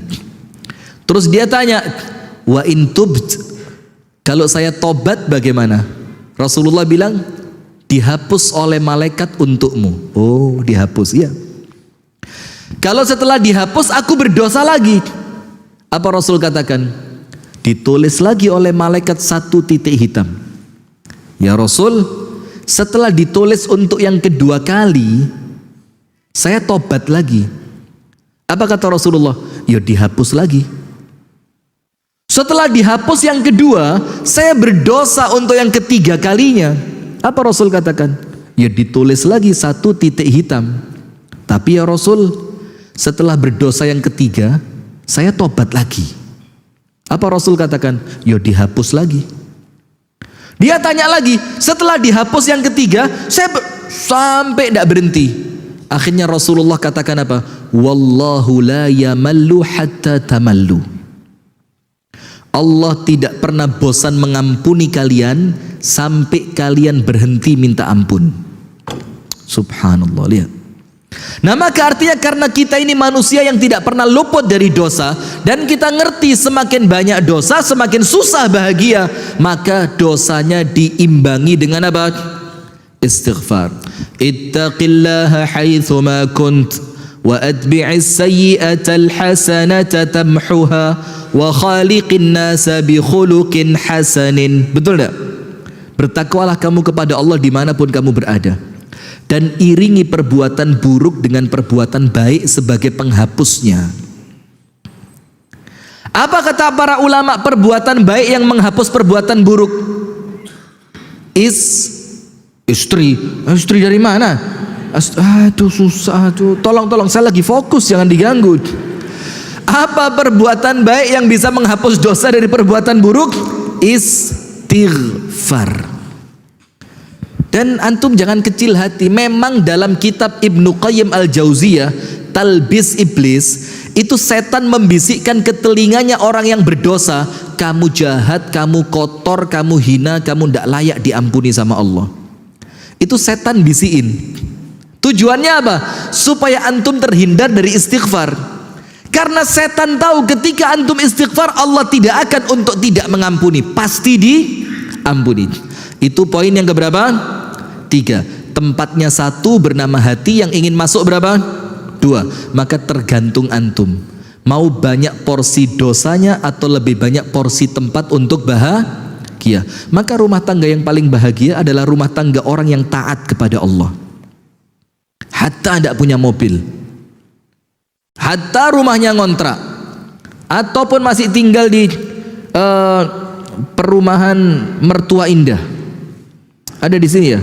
Terus dia tanya, wa in tubt, kalau saya tobat bagaimana? Rasulullah bilang, dihapus oleh malaikat untukmu. Oh, dihapus, ya. Kalau setelah dihapus aku berdosa lagi, apa Rasul katakan? Ditulis lagi oleh malaikat satu titik hitam. Ya Rasul, setelah ditulis untuk yang kedua kali, saya tobat lagi. Apa kata Rasulullah? Ya dihapus lagi. Setelah dihapus yang kedua, saya berdosa untuk yang ketiga kalinya. Apa Rasul katakan? Ya ditulis lagi satu titik hitam. Tapi ya Rasul, setelah berdosa yang ketiga, saya tobat lagi. Apa Rasul katakan? Ya dihapus lagi. Dia tanya lagi, setelah dihapus yang ketiga, sampai tidak berhenti. Akhirnya Rasulullah katakan apa? Wallahu la yamallu hatta tamallu. Allah tidak pernah bosan mengampuni kalian sampai kalian berhenti minta ampun. Subhanallah, lihat. Nah, maka artinya karena kita ini manusia yang tidak pernah luput dari dosa, dan kita ngerti semakin banyak dosa semakin susah bahagia, maka dosanya diimbangi dengan apa? Istighfar. Ittaqillaha haitsuma kunt wa atbi'is sayyi'atal hasanata tamhuha wa khaliqin nasa bi khuluqin hasanin. Betul enggak? Bertakwalah kamu kepada Allah dimanapun kamu berada, dan iringi perbuatan buruk dengan perbuatan baik sebagai penghapusnya. Apa kata para ulama perbuatan baik yang menghapus perbuatan buruk? Istri dari mana? Aduh susah, aduh. Tolong saya lagi fokus, jangan diganggu. Apa perbuatan baik yang bisa menghapus dosa dari perbuatan buruk? Istighfar. Dan antum jangan kecil hati, memang dalam kitab Ibnu Qayyim Al-Jauziyah, Talbis Iblis, itu setan membisikkan ke telinganya orang yang berdosa, kamu jahat, kamu kotor, kamu hina, kamu tidak layak diampuni sama Allah. Itu setan bisikin. Tujuannya apa? Supaya antum terhindar dari istighfar. Karena setan tahu ketika antum istighfar, Allah tidak akan untuk tidak mengampuni, pasti diampuni. Itu poin yang keberapa? 3. Tempatnya 1 bernama hati, yang ingin masuk berapa? 2. Maka tergantung antum, mau banyak porsi dosanya atau lebih banyak porsi tempat untuk bahagia. Maka rumah tangga yang paling bahagia adalah rumah tangga orang yang taat kepada Allah. Hatta tidak punya mobil, hatta rumahnya ngontrak, ataupun masih tinggal di perumahan Mertua Indah. Ada di sini ya,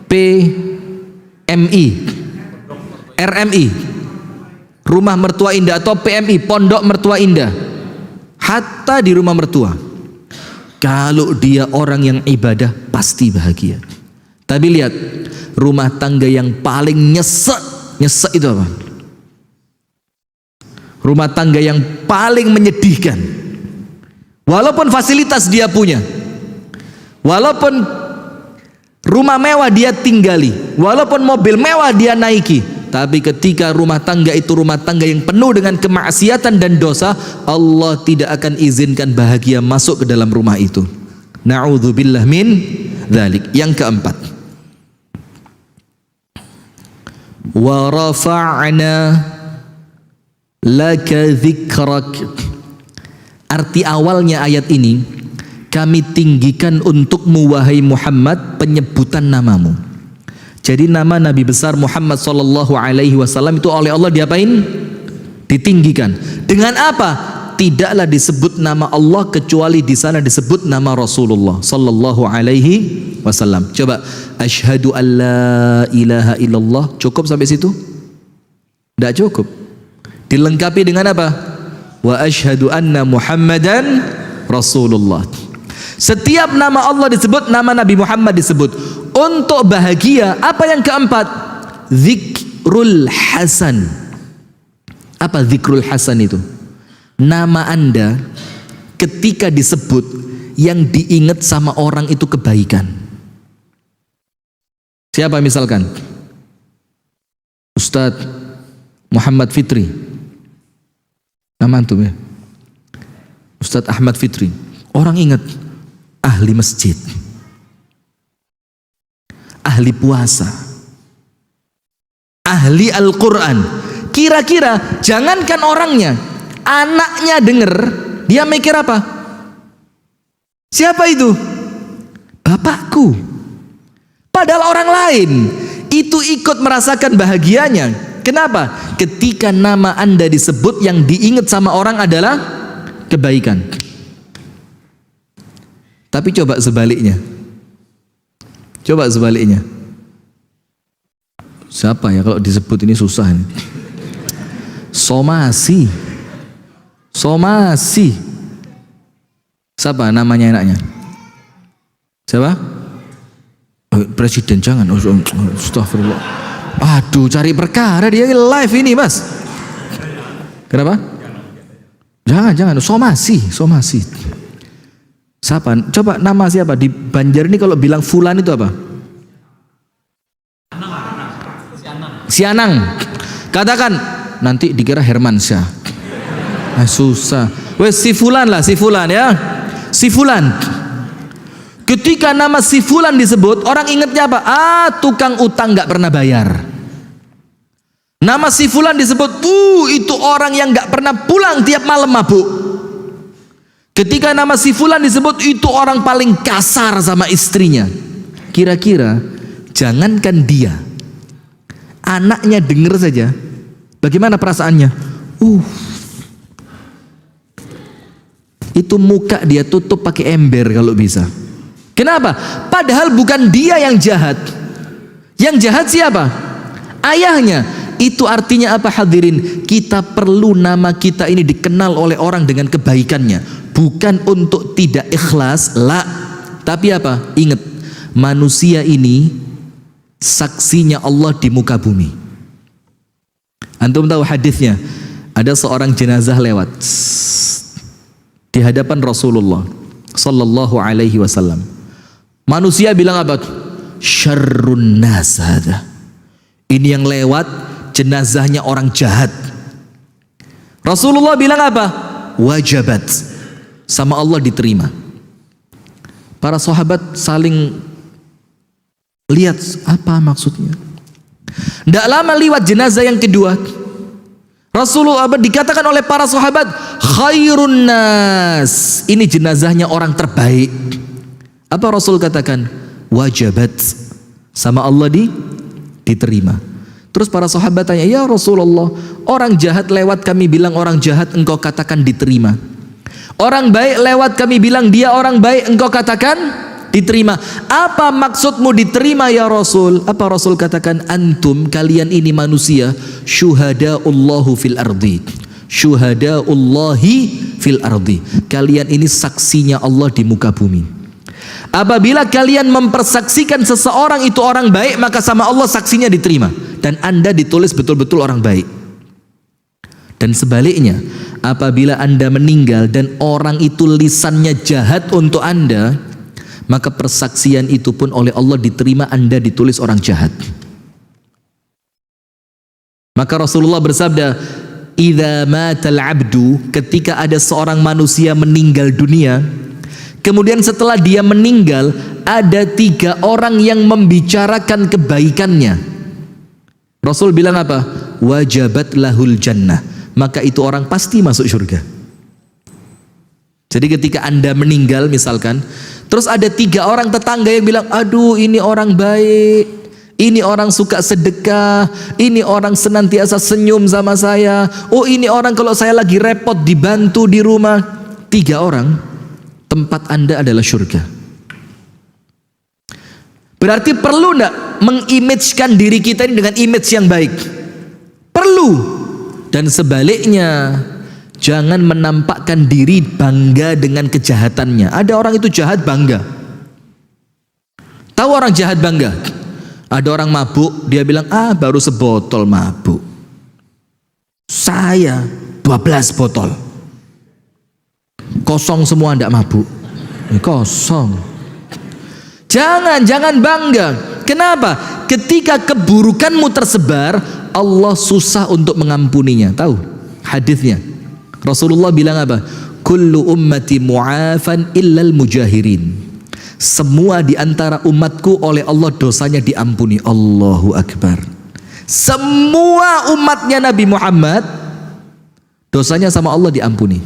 PMI, RMI, Rumah Mertua Indah, atau PMI, Pondok Mertua Indah. Hatta di rumah mertua, kalau dia orang yang ibadah pasti bahagia. Tapi lihat, rumah tangga yang paling nyesek itu apa? Rumah tangga yang paling menyedihkan. Walaupun fasilitas dia punya, walaupun rumah mewah dia tinggali, walaupun mobil mewah dia naiki, tapi ketika rumah tangga itu rumah tangga yang penuh dengan kemaksiatan dan dosa, Allah tidak akan izinkan bahagia masuk ke dalam rumah itu. Na'udzubillah min dzalik. Yang keempat, wa rafa'na laka dzikrak. Arti awalnya ayat ini, kami tinggikan untukmu wahai Muhammad penyebutan namamu. Jadi nama Nabi besar Muhammad sallallahu alaihi wasallam itu oleh Allah diapain? Ditinggikan. Dengan apa? Tidaklah disebut nama Allah kecuali di sana disebut nama Rasulullah sallallahu alaihi wasallam. Coba, asyhadu an la ilaha illallah, cukup sampai situ? Tidak cukup. Dilengkapi dengan apa? Wa asyhadu anna Muhammadan Rasulullah. Setiap nama Allah disebut, nama Nabi Muhammad disebut. Untuk bahagia, apa yang keempat? Zikrul hasan. Apa zikrul hasan itu? Nama Anda ketika disebut, yang diingat sama orang itu kebaikan. Siapa misalkan? Ustadz Muhammad Fitri, nama antum ya? Ustadz Ahmad Fitri, orang ingat ahli masjid, ahli puasa, ahli Al-Quran. Kira-kira jangankan orangnya, anaknya denger, dia mikir apa? Siapa itu? Bapakku. Padahal orang lain itu ikut merasakan bahagianya. Kenapa? Ketika nama Anda disebut, yang diingat sama orang adalah kebaikan. Tapi coba sebaliknya. Coba sebaliknya. Siapa ya kalau disebut ini susah nih. Somasi. Somasi. Siapa namanya enaknya? Siapa? Presiden, jangan. Astagfirullah. Aduh, cari perkara, dia live ini, Mas. Kenapa? Jangan. Somasi. Siapa? Coba nama siapa? Di Banjar ini kalau bilang fulan itu apa? Sianang. Katakan, nanti dikira Hermansyah. Susah. Wes si fulan lah, si fulan ya. Si fulan. Ketika nama si fulan disebut, orang ingatnya apa? Tukang utang nggak pernah bayar. Nama si fulan disebut, itu orang yang nggak pernah pulang tiap malam mabuk. Ketika nama si fulan disebut, itu orang paling kasar sama istrinya. Kira-kira, jangankan dia, anaknya dengar saja, bagaimana perasaannya? Itu muka dia tutup pakai ember kalau bisa. Kenapa? Padahal bukan dia yang jahat. Yang jahat siapa? Ayahnya. Itu artinya apa hadirin? Kita perlu nama kita ini dikenal oleh orang dengan kebaikannya. Bukan untuk tidak ikhlas, la. Tapi apa? Ingat, manusia ini saksinya Allah di muka bumi. Antum tahu hadisnya? Ada seorang jenazah lewat di hadapan Rasulullah sallallahu alaihi wasallam. Manusia bilang apa? Syarrun nas hadza. Ini yang lewat jenazahnya orang jahat. Rasulullah bilang apa? Wajabat. Sama Allah diterima. Para sahabat saling lihat apa maksudnya. Tidak lama lewat jenazah yang kedua. Rasulullah dikatakan oleh para sahabat khairun nas. Ini jenazahnya orang terbaik. Apa Rasul katakan? Wajabat. Sama Allah diterima. Terus para sahabat tanya, ya Rasulullah, orang jahat lewat kami bilang orang jahat, engkau katakan diterima. Orang baik lewat kami bilang dia orang baik, engkau katakan diterima. Apa maksudmu diterima ya Rasul? Apa Rasul katakan? Antum, kalian ini manusia, syuhada'ullahu fil ardi. Syuhada'ullahi fil ardi. Kalian ini saksinya Allah di muka bumi. Apabila kalian mempersaksikan seseorang itu orang baik, maka sama Allah saksinya diterima. Dan Anda ditulis betul-betul orang baik. Dan sebaliknya, apabila Anda meninggal dan orang itu lisannya jahat untuk Anda, maka persaksian itu pun oleh Allah diterima, Anda ditulis orang jahat. Maka Rasulullah bersabda, idza matal abdu, ketika ada seorang manusia meninggal dunia, kemudian setelah dia meninggal, ada 3 orang yang membicarakan kebaikannya. Rasul bilang apa? Wajabat lahul jannah. Maka itu orang pasti masuk surga. Jadi ketika Anda meninggal misalkan, terus ada 3 orang tetangga yang bilang, aduh ini orang baik, ini orang suka sedekah, ini orang senantiasa senyum sama saya, oh ini orang kalau saya lagi repot dibantu di rumah. 3 orang, tempat Anda adalah surga. Berarti perlu enggak mengimagekan diri kita ini dengan image yang baik? Perlu. Dan sebaliknya, jangan menampakkan diri bangga dengan kejahatannya. Ada orang itu jahat bangga. Tahu orang jahat bangga? Ada orang mabuk, dia bilang, baru sebotol mabuk. Saya 12 botol. Kosong semua, ndak mabuk. Kosong. Jangan bangga. Kenapa? Ketika keburukanmu tersebar, Allah susah untuk mengampuninya. Tahu hadisnya? Rasulullah bilang apa? Kullu ummati mu'afan illal mujahirin. Semua di antara umatku oleh Allah dosanya diampuni. Allahu Akbar. Semua umatnya Nabi Muhammad dosanya sama Allah diampuni.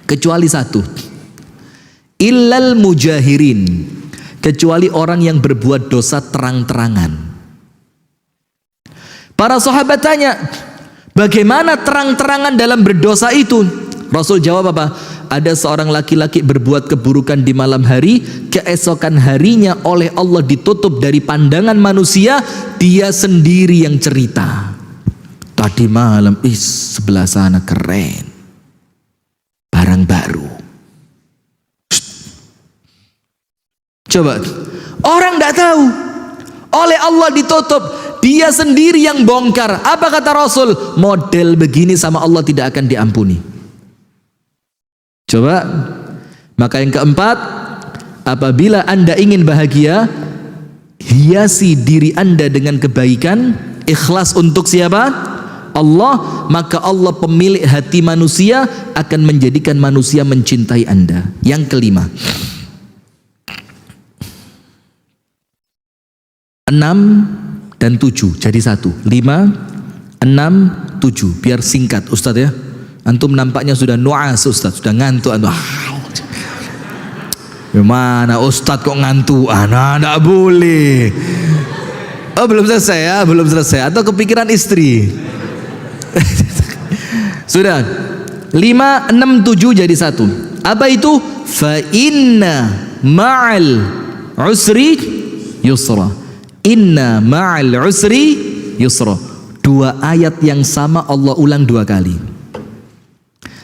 Kecuali 1. Illal mujahirin. Kecuali orang yang berbuat dosa terang-terangan. Para sahabat tanya, bagaimana terang-terangan dalam berdosa itu? Rasul jawab apa? Ada seorang laki-laki berbuat keburukan di malam hari, keesokan harinya oleh Allah ditutup dari pandangan manusia, dia sendiri yang cerita. Tadi malam, sebelah sana keren, barang baru. Coba, orang tidak tahu, oleh Allah ditutup, dia sendiri yang bongkar. Apa kata Rasul? Model begini sama Allah tidak akan diampuni. Coba, Maka yang keempat, apabila Anda ingin bahagia, hiasi diri Anda dengan kebaikan, ikhlas untuk siapa? Allah. Maka Allah pemilik hati manusia akan menjadikan manusia mencintai Anda. Yang kelima, 6 dan 7 jadi satu. 5, 6, 7. Biar singkat Ustadz ya. Antum nampaknya sudah nuas Ustadz, sudah ngantuk antum. Gimana Ustadz kok ngantuk? Nah, enggak boleh. Oh, belum selesai ya, belum selesai. Atau kepikiran istri? Sudah. 5, 6, 7 jadi satu. Apa itu? Fa inna ma'al usri yusra. Inna ma'al usri yusra. Dua ayat yang sama Allah ulang 2 kali.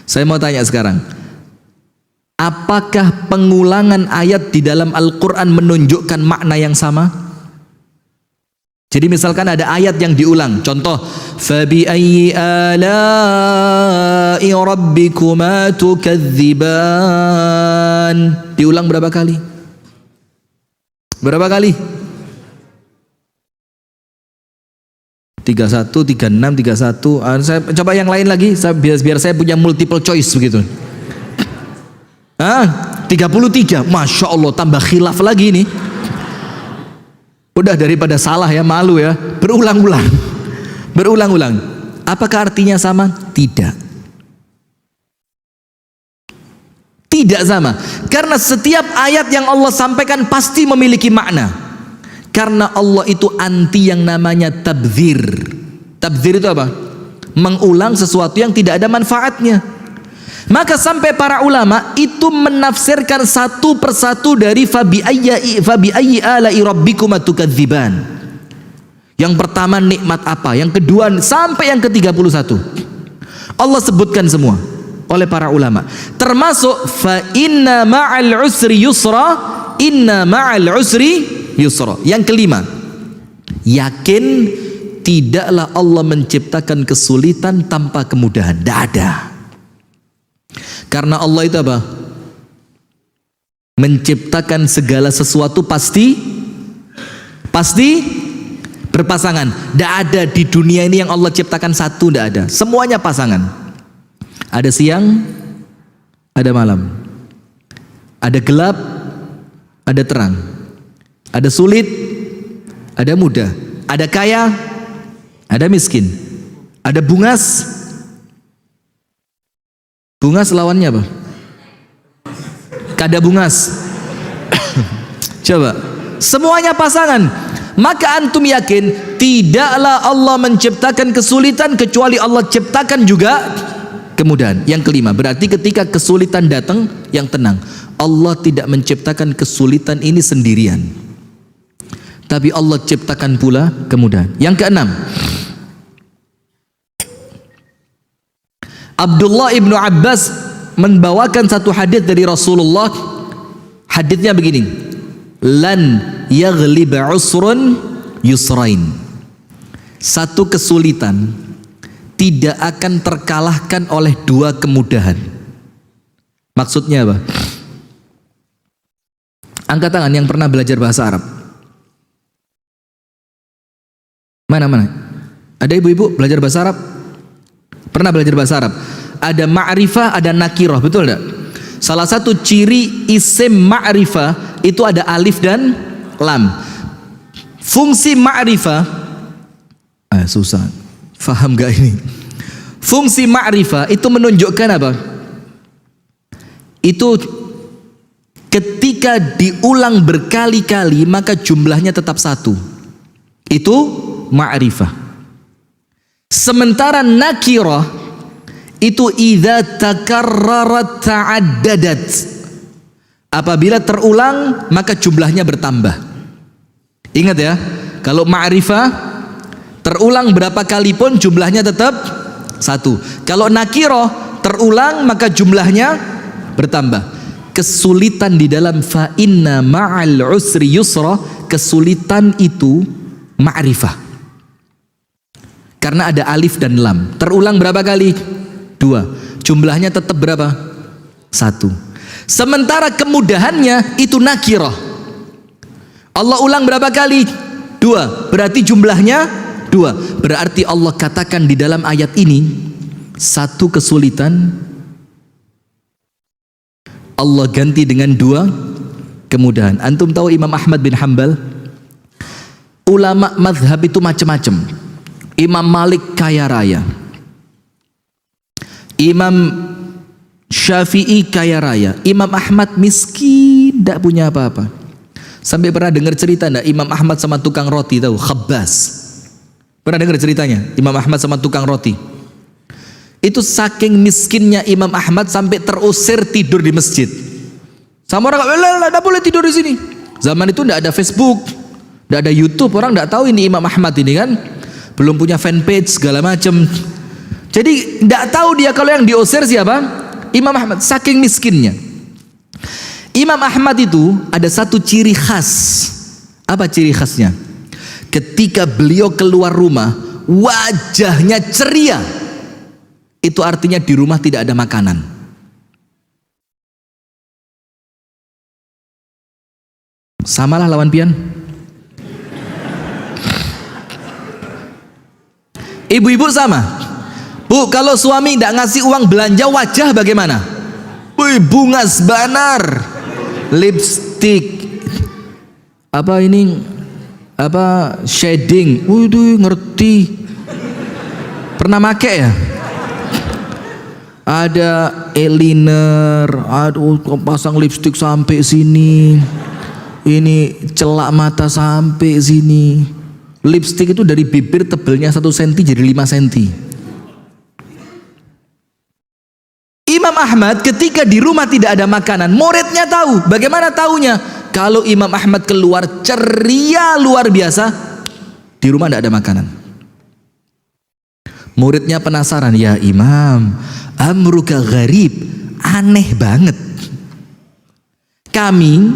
Saya mau tanya sekarang, apakah pengulangan ayat di dalam Al-Quran menunjukkan makna yang sama? Jadi misalkan ada ayat yang diulang, contoh fabi'ayyi ala'i rabbikuma tukadziban, diulang berapa kali? Berapa kali? 31, 36, 31. Saya coba yang lain lagi, biar saya punya multiple choice begitu. 33, Masya Allah, tambah khilaf lagi nih. Udah daripada salah ya, malu ya. Berulang-ulang. Berulang-ulang. Apakah artinya sama? Tidak. Tidak sama. Karena setiap ayat yang Allah sampaikan pasti memiliki makna. Karena Allah itu anti yang namanya tabdzir. Tabdzir itu apa? Mengulang sesuatu yang tidak ada manfaatnya. Maka sampai para ulama itu menafsirkan satu persatu dari fabi'ayyi ala'i rabbikuma tukadziban. Yang pertama nikmat apa? Yang kedua sampai yang ke-31. Allah sebutkan semua oleh para ulama. Termasuk fa inna ma'al usri yusra, inna ma'al usri yusra. Yang kelima, yakin tidaklah Allah menciptakan kesulitan tanpa kemudahan. Tidak ada. Karena Allah itu apa? Menciptakan segala sesuatu pasti berpasangan. Tidak ada di dunia ini yang Allah ciptakan satu, tidak ada. Semuanya pasangan. Ada siang, ada malam. Ada gelap, ada terang. Ada sulit, ada mudah. Ada kaya, ada miskin. Ada bungas. Bungas lawannya apa? Kada bungas. Coba. Semuanya pasangan. Maka antum yakin tidaklah Allah menciptakan kesulitan kecuali Allah ciptakan juga kemudahan. Yang kelima, berarti ketika kesulitan datang, yang tenang. Allah tidak menciptakan kesulitan ini sendirian, tapi Allah ciptakan pula kemudahan. Yang keenam, Abdullah ibnu Abbas membawakan satu hadis dari Rasulullah. Hadisnya begini, lan yaghlib usrun yusrain. Satu kesulitan tidak akan terkalahkan oleh 2 kemudahan. Maksudnya apa? Angkat tangan yang pernah belajar bahasa Arab. Mana? Ada ibu-ibu belajar bahasa Arab? Pernah belajar bahasa Arab? Ada ma'rifah, ada nakirah, betul enggak? Salah satu ciri isim ma'rifah itu ada alif dan lam. Fungsi ma'rifah, susah, faham gak ini? Fungsi ma'rifah itu menunjukkan apa? Itu ketika diulang berkali-kali maka jumlahnya tetap satu. Itu ma'rifah. Sementara nakirah itu idza takarrarat ta'addadat. Apabila terulang maka jumlahnya bertambah. Ingat ya, kalau ma'rifah terulang berapa kali pun jumlahnya tetap satu. Kalau nakirah terulang maka jumlahnya bertambah. Kesulitan di dalam fa inna ma'al usri yusra, kesulitan itu ma'rifah. Karena ada alif dan lam. Terulang berapa kali? 2. Jumlahnya tetap berapa? 1. Sementara kemudahannya itu nakirah. Allah ulang berapa kali? 2. Berarti jumlahnya 2. Berarti Allah katakan di dalam ayat ini, satu kesulitan Allah ganti dengan 2 kemudahan. Antum tahu Imam Ahmad bin Hanbal? Ulama mazhab itu macam-macam. Imam Malik kaya raya, Imam Syafi'i kaya raya, Imam Ahmad miskin, tidak punya apa-apa. Sampai pernah dengar cerita enggak Imam Ahmad sama tukang roti, tahu? Khabbas. Pernah dengar ceritanya Imam Ahmad sama tukang roti? Itu saking miskinnya Imam Ahmad sampai terusir tidur di masjid. Sama orang enggak boleh tidur di sini. Zaman itu enggak ada Facebook, enggak ada YouTube, orang enggak tahu ini Imam Ahmad ini kan. Belum punya fanpage segala macam. Jadi enggak tahu dia kalau yang diusir siapa? Imam Ahmad, saking miskinnya. Imam Ahmad itu ada satu ciri khas. Apa ciri khasnya? Ketika beliau keluar rumah, wajahnya ceria. Itu artinya di rumah tidak ada makanan. Samalah lawan pian. Ibu-ibu sama. Bu, kalau suami tidak ngasih uang belanja, wajah bagaimana? Wih, bunga sebanar, lipstick, apa ini, apa shading, waduh ngerti, pernah make ya? Ada eyeliner, aduh pasang lipstick sampai sini, ini celak mata sampai sini. Lipstick itu dari bibir tebelnya 1 cm jadi 5 cm. Imam Ahmad ketika di rumah tidak ada makanan, muridnya tahu. Bagaimana taunya? Kalau Imam Ahmad keluar ceria luar biasa, di rumah tidak ada makanan. Muridnya penasaran, ya Imam, amruka gharib, aneh banget. Kami,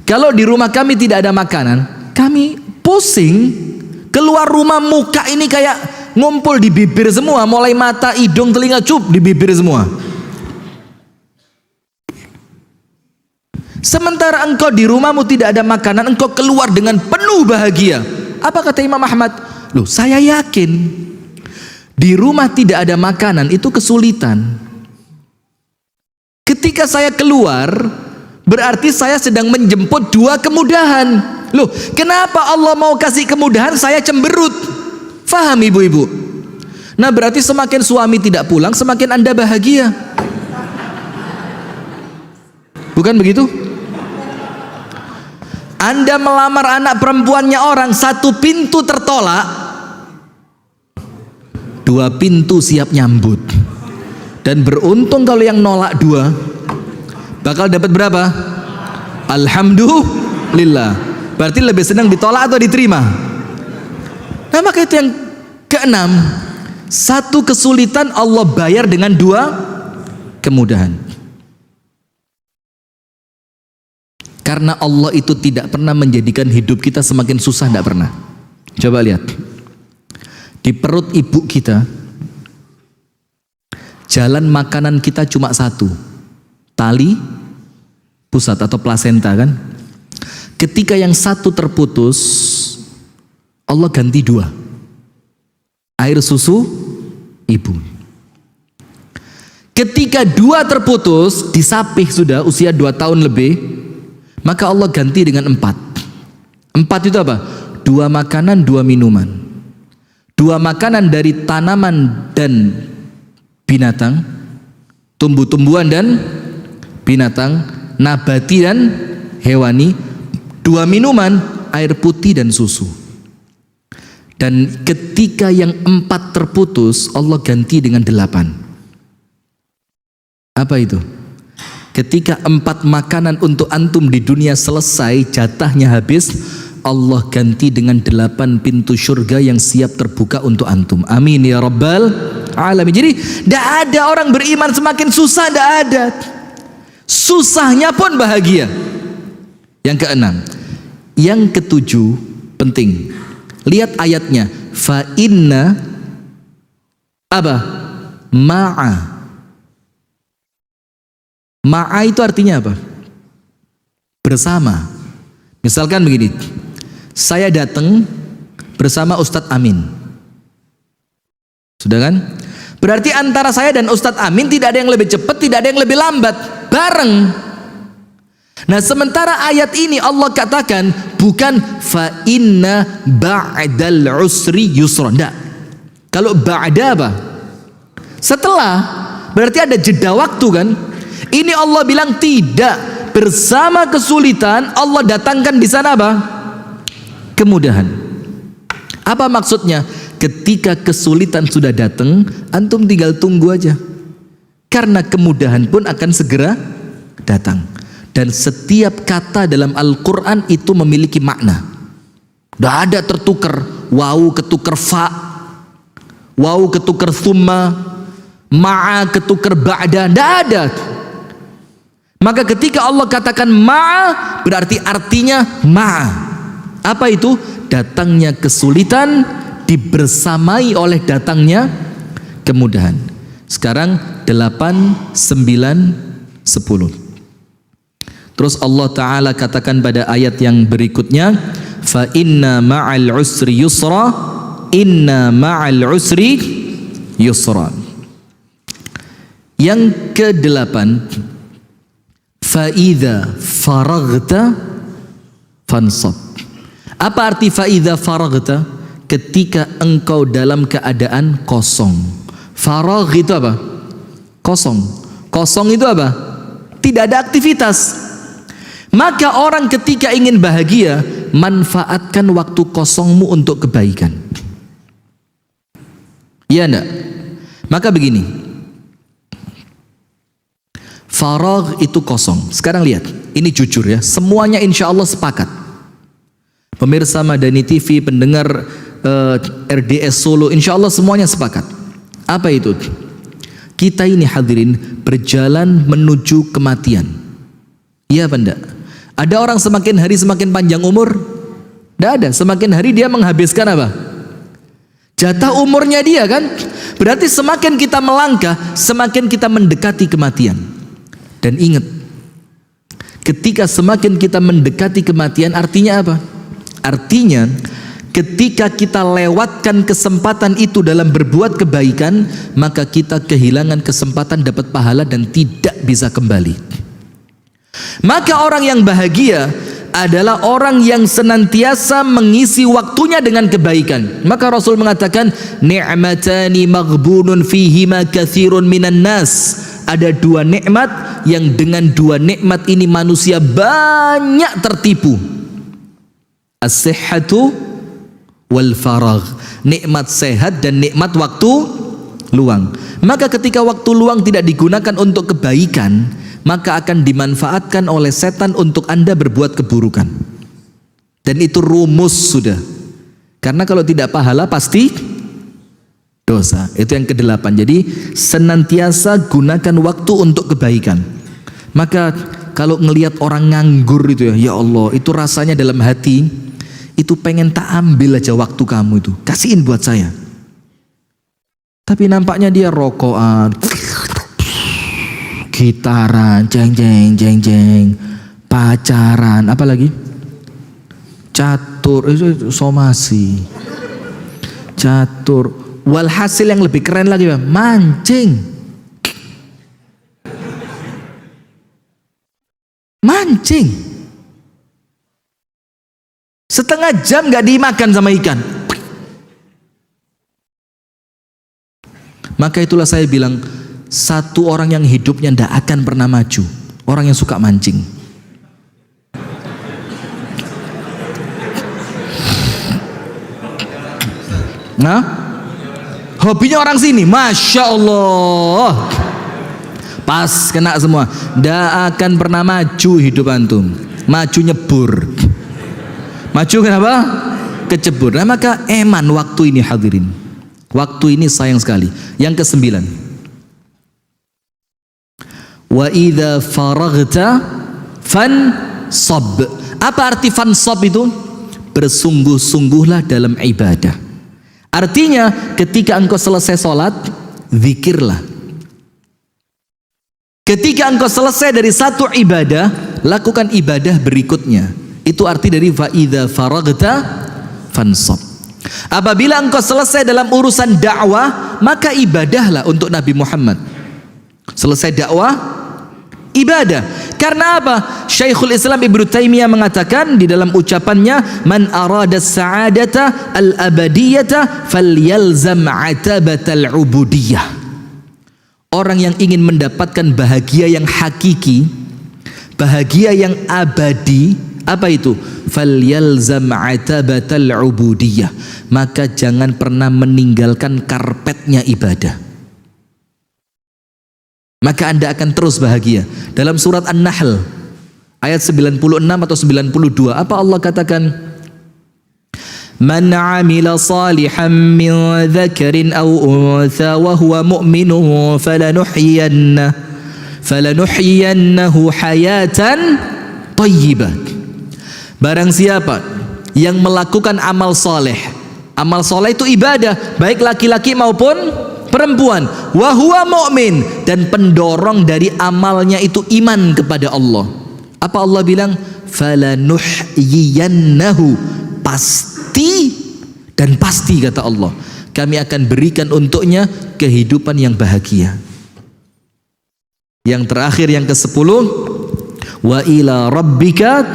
kalau di rumah kami tidak ada makanan, kami pusing. Keluar rumah muka ini kayak ngumpul di bibir semua, mulai mata, hidung, telinga, cup di bibir semua. Sementara engkau di rumahmu tidak ada makanan, engkau keluar dengan penuh bahagia. Apa kata Imam Ahmad? Loh, saya yakin di rumah tidak ada makanan itu kesulitan. Ketika saya keluar, berarti saya sedang menjemput 2 kemudahan. Loh, kenapa Allah mau kasih kemudahan, saya cemberut? Faham ibu-ibu? Nah, berarti semakin suami tidak pulang, semakin Anda bahagia. Bukan begitu? Anda melamar anak perempuannya orang, 1 pintu tertolak, 2 pintu siap nyambut. Dan beruntung kalau yang nolak 2 bakal dapat berapa? Alhamdulillah. Berarti lebih senang ditolak atau diterima? Nah, maka itu yang keenam, 1 kesulitan Allah bayar dengan 2 kemudahan. Karena Allah itu tidak pernah menjadikan hidup kita semakin susah, tidak pernah. Coba lihat, di perut ibu kita, jalan makanan kita cuma 1, tali pusat atau plasenta kan. Ketika yang 1 terputus, Allah ganti 2, air susu ibu. Ketika 2 terputus, disapih sudah usia 2 tahun lebih, maka Allah ganti dengan 4. 4 itu apa? 2 makanan, 2 minuman. 2 makanan dari tanaman dan binatang, tumbuh-tumbuhan dan binatang, nabati dan hewani. 2 minuman, air putih dan susu. Dan ketika yang 4 terputus, Allah ganti dengan 8. Apa itu? Ketika 4 makanan untuk antum di dunia selesai, jatahnya habis, Allah ganti dengan 8 pintu surga yang siap terbuka untuk antum. Amin ya rabbal alamin. Jadi tidak ada orang beriman semakin susah, tidak ada. Susahnya pun bahagia. Yang keenam. Yang ketujuh, penting. Lihat ayatnya. Fa inna apa? Ma'a Ma'a itu artinya apa? Bersama. Misalkan begini, saya datang bersama Ustadz Amin. Sudah kan? Berarti antara saya dan Ustadz Amin tidak ada yang lebih cepat, tidak ada yang lebih lambat. Bareng. Nah, sementara ayat ini Allah katakan bukan fa inna ba'dal usri yusra. Enggak. Kalau ba'da apa? Setelah. Berarti ada jeda waktu kan? Ini Allah bilang tidak. Bersama kesulitan Allah datangkan di sana apa? Kemudahan. Apa maksudnya? Ketika kesulitan sudah datang, antum tinggal tunggu aja. Karena kemudahan pun akan segera datang. Dan setiap kata dalam Al-Quran itu memiliki makna. Tidak ada tertukar. Wawu ketukar fa, wawu ketukar thumma, ma'a ketukar ba'da. Tidak ada. Maka ketika Allah katakan ma'a, berarti artinya ma'a. Apa itu? Datangnya kesulitan dibersamai oleh datangnya kemudahan. Sekarang 8, 9, 10. Terus Allah Ta'ala katakan pada ayat yang berikutnya, fa inna ma'al usri yusra, inna ma'al usri yusra. Yang ke-8, fa idza faraghta fansab. Apa arti fa idza faraghta? Ketika engkau dalam keadaan kosong. Faragh itu apa? Kosong. Kosong itu apa? Tidak ada aktivitas. Maka orang ketika ingin bahagia, manfaatkan waktu kosongmu untuk kebaikan. Iya enggak? Maka begini, faragh itu kosong. Sekarang lihat, ini jujur ya, semuanya insya Allah sepakat. Pemirsa Madani TV, pendengar RDS Solo, insya Allah semuanya sepakat. Apa itu? Kita ini hadirin berjalan menuju kematian. Iya apa enggak? Ada orang semakin hari semakin panjang umur? Tidak ada. Semakin hari dia menghabiskan apa? Jatah umurnya dia kan? Berarti semakin kita melangkah, semakin kita mendekati kematian. Dan ingat, ketika semakin kita mendekati kematian, artinya apa? Artinya ketika kita lewatkan kesempatan itu dalam berbuat kebaikan, maka kita kehilangan kesempatan dapat pahala dan tidak bisa kembali. Maka orang yang bahagia adalah orang yang senantiasa mengisi waktunya dengan kebaikan. Maka Rasul mengatakan, ni'matani maghbunun fihima katsirun minan nas. Ada dua nikmat yang dengan dua nikmat ini manusia banyak tertipu. As-sihhatu wal faragh. Nikmat sehat dan nikmat waktu luang. Maka ketika waktu luang tidak digunakan untuk kebaikan, maka akan dimanfaatkan oleh setan untuk Anda berbuat keburukan. Dan itu rumus sudah. Karena kalau tidak pahala pasti dosa. Itu yang ke-8. Jadi senantiasa gunakan waktu untuk kebaikan. Maka kalau ngelihat orang nganggur itu ya Allah, itu rasanya dalam hati itu pengen tak ambil aja waktu kamu itu, kasihin buat saya. Tapi nampaknya dia rokokan, gitaran, jeng jeng jeng jeng, pacaran, apalagi catur, itu somasi, catur. Walhasil yang lebih keren lagi, mancing, mancing. Setengah jam gak dimakan sama ikan. Maka itulah saya bilang, satu orang yang hidupnya tidak akan pernah maju, orang yang suka mancing. Nah, hobinya orang sini, Masya Allah, pas kena semua. Tidak akan pernah maju hidup antum. Maju nyebur. Maju kenapa? Kecebur. Nah, maka eman waktu ini hadirin. Waktu ini sayang sekali. Yang ke-9. Wa idza faraghta fansab. Apa arti fansab itu? Bersungguh-sungguhlah dalam ibadah. Artinya ketika engkau selesai sholat, zikirlah. Ketika engkau selesai dari satu ibadah, lakukan ibadah berikutnya. Itu arti dari fa'idha faragta fansab. Apabila engkau selesai dalam urusan dakwah, maka ibadahlah untuk Nabi Muhammad. Selesai dakwah, ibadah. Karena apa? Syekhul Islam Ibnu Taimiyah mengatakan di dalam ucapannya, man arada sa'adata al-abadiyata falyalzam atabatal ubudiyah. Orang yang ingin mendapatkan bahagia yang hakiki, bahagia yang abadi, apa itu? Falyalzam atabatal ubudiyah. Maka jangan pernah meninggalkan karpetnya ibadah. Maka Anda akan terus bahagia. Dalam surat An-Nahl ayat 96 atau 92, apa Allah katakan? Man 'amila salihan min dzakarin aw untha wa huwa mu'minun falanuhyiyannahu hayatan thayyibah. Barang siapa yang melakukan amal soleh, amal soleh itu ibadah, baik laki-laki maupun perempuan, wa huwa mu'min, dan pendorong dari amalnya itu iman kepada Allah. Apa Allah bilang? Falanuhyiyannahu, pasti dan pasti kata Allah, kami akan berikan untuknya kehidupan yang bahagia. Yang terakhir, yang ke-10, wa ila rabbika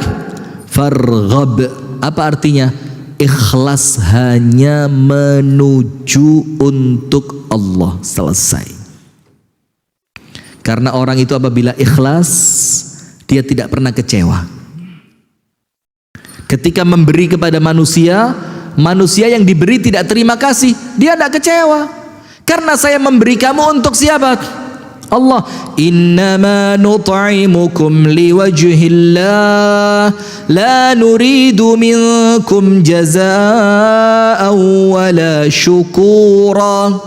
farghab. Apa artinya? Ikhlas hanya menuju untuk Allah. Selesai. Karena orang itu apabila ikhlas, dia tidak pernah kecewa. Ketika memberi kepada manusia, manusia yang diberi tidak terima kasih, dia tidak kecewa. Karena saya memberi kamu untuk siapa? Allah. Innama nut'imukum liwajhillah la nuridu minkum jazaa'an wala syukura.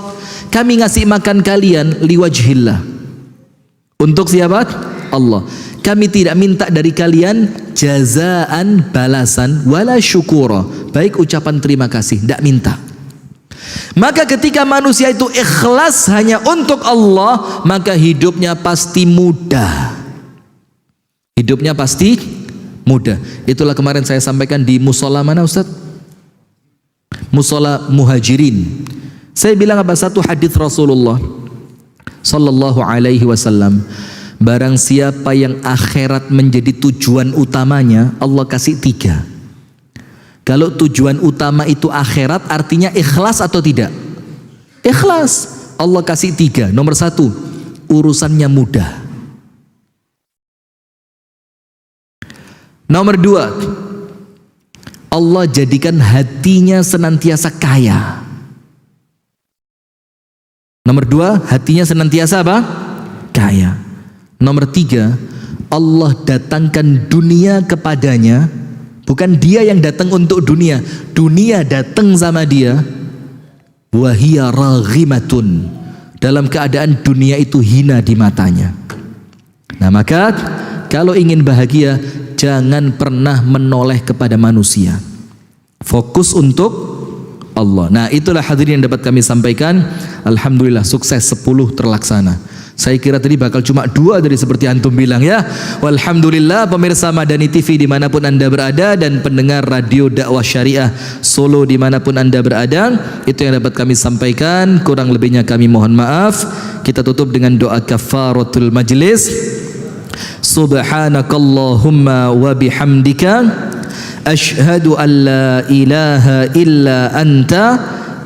Kami ngasih makan kalian liwajhillah. Untuk siapa? Allah. Kami tidak minta dari kalian jazaan, balasan, wala syukura, baik ucapan terima kasih, tidak minta. Maka ketika manusia itu ikhlas hanya untuk Allah, maka hidupnya pasti mudah. Hidupnya pasti mudah. Itulah kemarin saya sampaikan di musola mana Ustaz? Musola Muhajirin. Saya bilang apa? Satu hadis Rasulullah sallallahu alaihi wasallam. Barang siapa yang akhirat menjadi tujuan utamanya, Allah kasih 3. Kalau tujuan utama itu akhirat, artinya ikhlas atau tidak? Ikhlas. Allah kasih 3. Nomor 1, urusannya mudah. Nomor 2, Allah jadikan hatinya senantiasa kaya. Nomor 2, hatinya senantiasa apa? Kaya. Nomor 3, Allah datangkan dunia kepadanya. Bukan dia yang datang untuk dunia, dunia datang sama dia. Wahia raghimatun, dalam keadaan dunia itu hina di matanya. Nah maka kalau ingin bahagia, jangan pernah menoleh kepada manusia. Fokus untuk Allah. Nah itulah hadirin yang dapat kami sampaikan. Alhamdulillah sukses 10 terlaksana. Saya kira tadi bakal cuma 2 dari seperti antum bilang ya. Walhamdulillah pemirsa Madani TV dimanapun anda berada, dan pendengar radio dakwah syariah Solo dimanapun anda berada, itu yang dapat kami sampaikan. Kurang lebihnya kami mohon maaf. Kita tutup dengan doa kafaratul majlis. Subhanakallahumma wa bihamdika asyhadu an la ilaha illa anta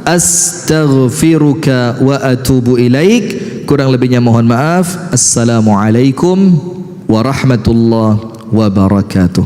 astaghfiruka wa atubu ilaik. Kurang lebihnya mohon maaf. Assalamualaikum warahmatullahi wabarakatuh.